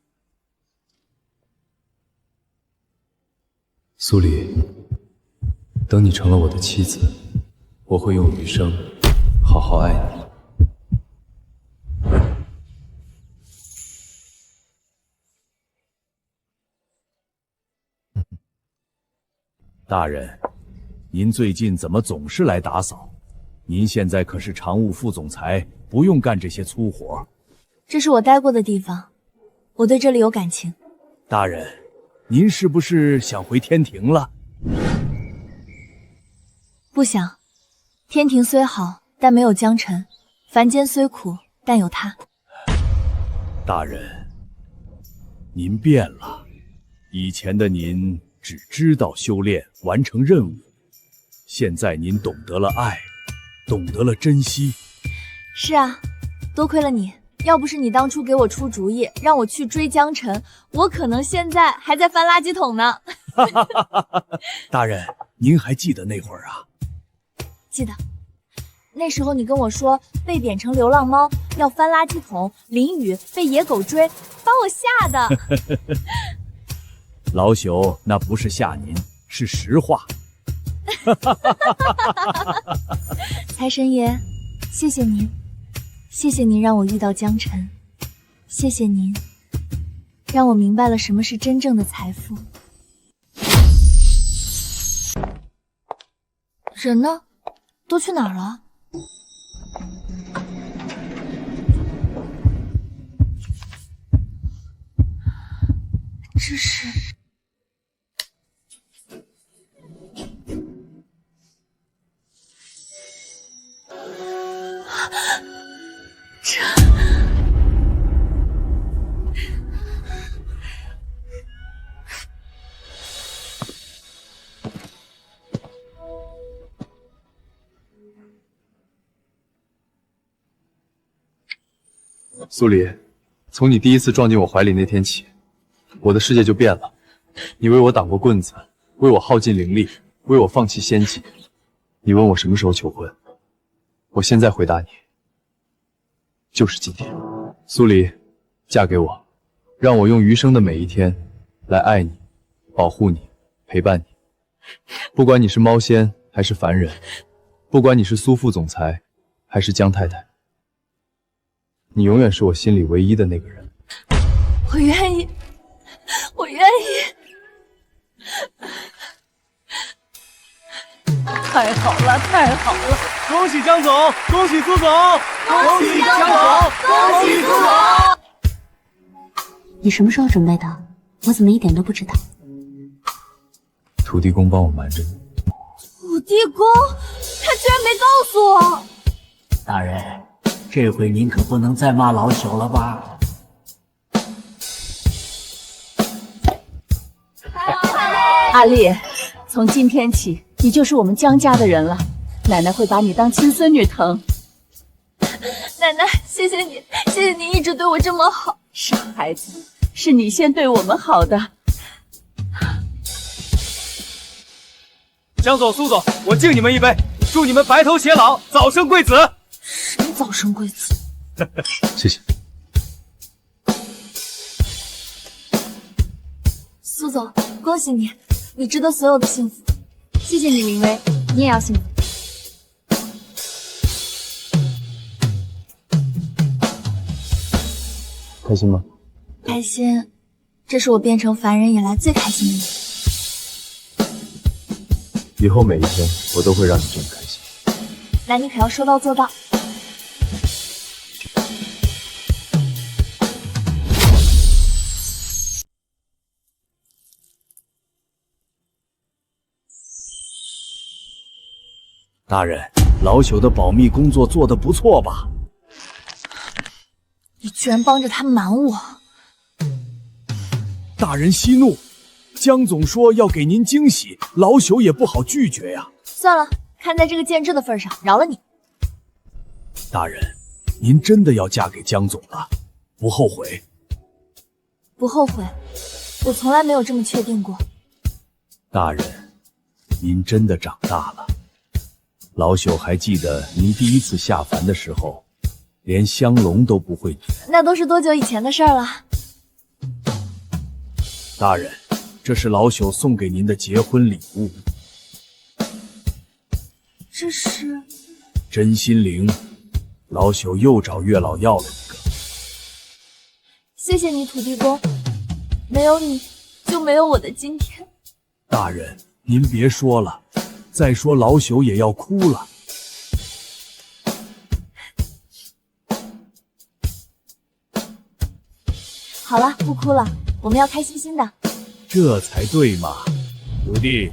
苏黎，等你成了我的妻子，我会用余生好好爱你。大人，您最近怎么总是来打扫？您现在可是常务副总裁，不用干这些粗活。这是我待过的地方，我对这里有感情。大人，您是不是想回天庭了？不想，天庭虽好，但没有江辰；凡间虽苦，但有他。大人，您变了。以前的您只知道修炼、完成任务，现在您懂得了爱，懂得了珍惜。是啊，多亏了你。要不是你当初给我出主意，让我去追江辰，我可能现在还在翻垃圾桶呢。大人，您还记得那会儿啊？记得，那时候你跟我说被贬成流浪猫，要翻垃圾桶，淋雨，被野狗追，把我吓的。老朽那不是吓您，是实话。财神爷，谢谢您。谢谢您让我遇到江辰，谢谢您让我明白了什么是真正的财富。人呢？都去哪儿了？这是……苏黎，从你第一次撞进我怀里那天起，我的世界就变了。你为我挡过棍子，为我耗尽灵力，为我放弃仙籍。你问我什么时候求婚，我现在回答你，就是今天。苏黎，嫁给我，让我用余生的每一天来爱你、保护你、陪伴你。不管你是猫仙还是凡人，不管你是苏副总裁还是江太太，你永远是我心里唯一的那个人。我愿意，我愿意。太好了，太好了！恭喜江总，恭喜苏总，恭喜江总，恭喜苏总！你什么时候准备的？我怎么一点都不知道？土地公帮我瞒着你。土地公，他居然没告诉我！大人，这回您可不能再骂老朽了吧？阿丽，从今天起，你就是我们江家的人了。奶奶会把你当亲孙女疼。奶奶，谢谢你，谢谢你一直对我这么好。傻孩子，是你先对我们好的。江总、苏总，我敬你们一杯，祝你们白头偕老，早生贵子。什么早生贵子？谢谢。苏总，恭喜你，你值得所有的幸福。谢谢你，林薇，你也要幸福。开心吗？开心，这是我变成凡人以来最开心的一次。以后每一天我都会让你这么开心。那你可要说到做到。大人，老朽的保密工作做得不错吧？你居然帮着他瞒我！大人息怒，江总说要给您惊喜，老朽也不好拒绝呀。算了，看在这个剑质的份上，饶了你。大人，您真的要嫁给江总了，不后悔？不后悔，我从来没有这么确定过。大人，您真的长大了。老朽还记得您第一次下凡的时候，连香笼都不会点。那都是多久以前的事儿了？大人，这是老朽送给您的结婚礼物。这是真心灵，老朽又找月老要了一个。谢谢你，土地公，没有你就没有我的今天。大人，您别说了，再说老朽也要哭了。好了，不哭了，我们要开心心的。这才对嘛！徒弟，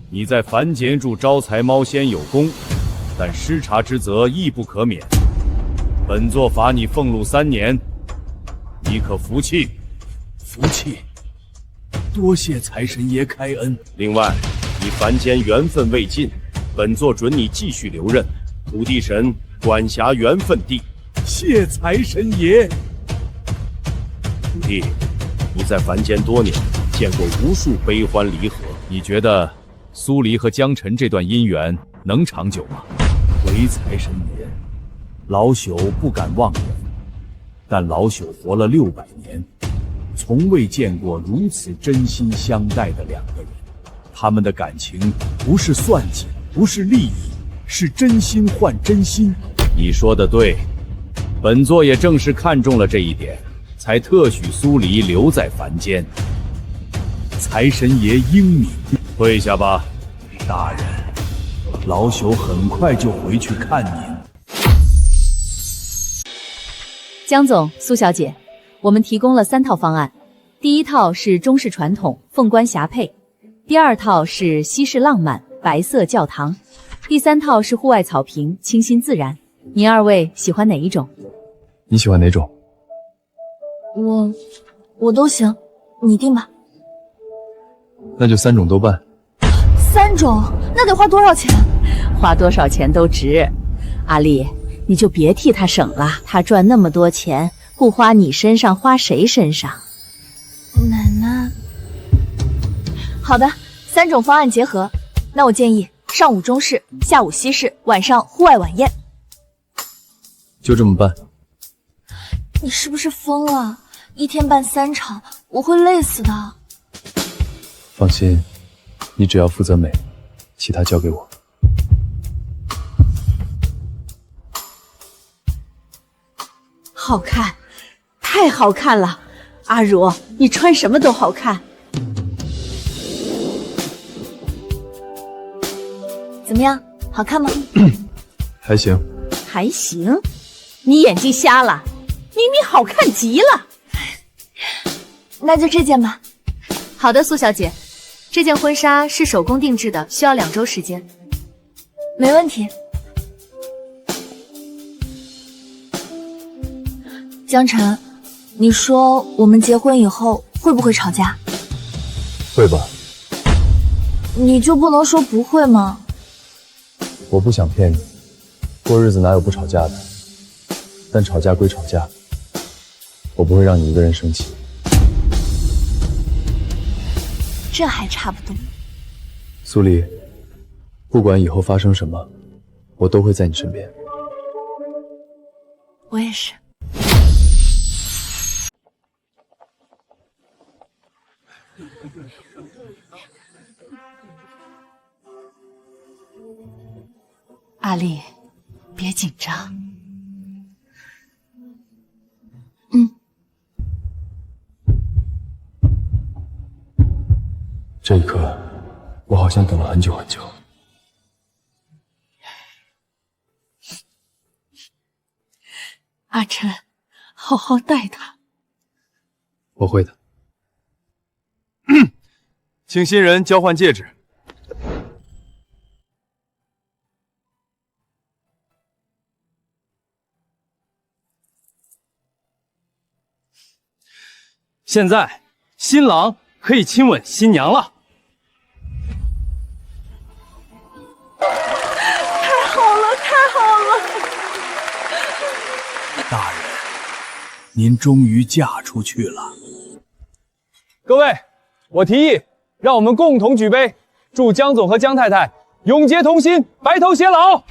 你在凡间助招财猫仙有功，但失察之责亦不可免。本座罚你俸禄3年，你可服气？服气。多谢财神爷开恩。另外，你凡间缘分未尽，本座准你继续留任土地神管辖缘分地。谢财神爷。土地，你在凡间多年，见过无数悲欢离合，你觉得苏黎和江辰这段姻缘能长久吗？回财神爷，老朽不敢妄言，但老朽活了600年，从未见过如此真心相待的2个人。他们的感情不是算计，不是利益，是真心换真心。你说的对，本座也正是看中了这一点，才特许苏黎留在凡间。财神爷英明，跪下吧。大人，老朽很快就回去看您。江总、苏小姐，我们提供了3套方案。第1套是中式传统，凤冠霞帔；第2套是西式浪漫，白色教堂；第3套是户外草坪，清新自然。您2位喜欢哪一种？你喜欢哪种？我都行，你定吧。那就3种都办。3种？那得花多少钱？花多少钱都值。阿丽，你就别替他省了，他赚那么多钱，不花你身上，花谁身上？奶奶。好的，3种方案结合。那我建议上午中式，下午西式，晚上户外晚宴。就这么办。你是不是疯了？一天办3场，我会累死的。放心，你只要负责美，其他交给我。好看，太好看了！阿如，你穿什么都好看。怎么样，好看吗？还行。还行？你眼睛瞎了？明明好看极了。那就这件吧。好的，苏小姐，这件婚纱是手工定制的，需要2周时间。没问题。江辰，你说我们结婚以后会不会吵架？会吧。你就不能说不会吗？我不想骗你，过日子哪有不吵架的？但吵架归吵架，我不会让你一个人生气。这还差不多。苏黎，不管以后发生什么，我都会在你身边。我也是。阿丽，别紧张。这一刻，我好像等了很久很久。阿琛，好好待他。我会的。请新人交换戒指。现在，新郎可以亲吻新娘了。太好了，太好了！大人，您终于嫁出去了。各位，我提议，让我们共同举杯，祝江总和江太太永结同心，白头偕老。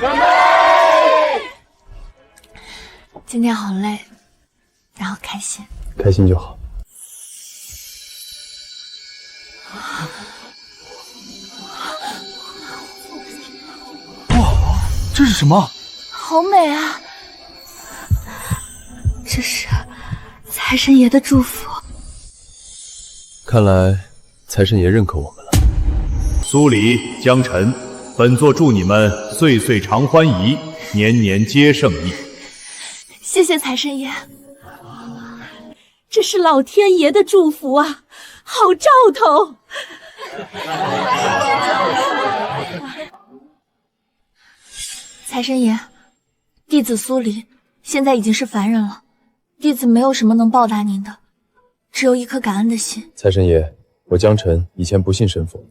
干杯！今天好累，然后开心。开心就好。哇，这是什么？好美啊！这是财神爷的祝福。看来财神爷认可我们了。苏黎、江辰，本座祝你们岁岁常欢宜，年年皆胜意。谢谢财神爷。这是老天爷的祝福啊，好兆头。财神爷，弟子苏黎现在已经是凡人了，弟子没有什么能报答您的，只有一颗感恩的心。财神爷，我江辰以前不信神佛，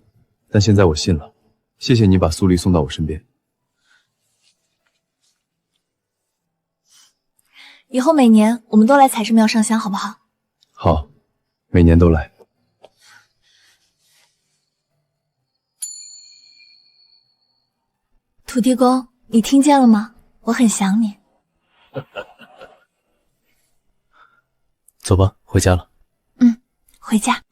但现在我信了。谢谢你把苏黎送到我身边。以后每年我们都来财神庙上香，好不好？好，每年都来。土地公，你听见了吗？我很想你。走吧，回家了。回家。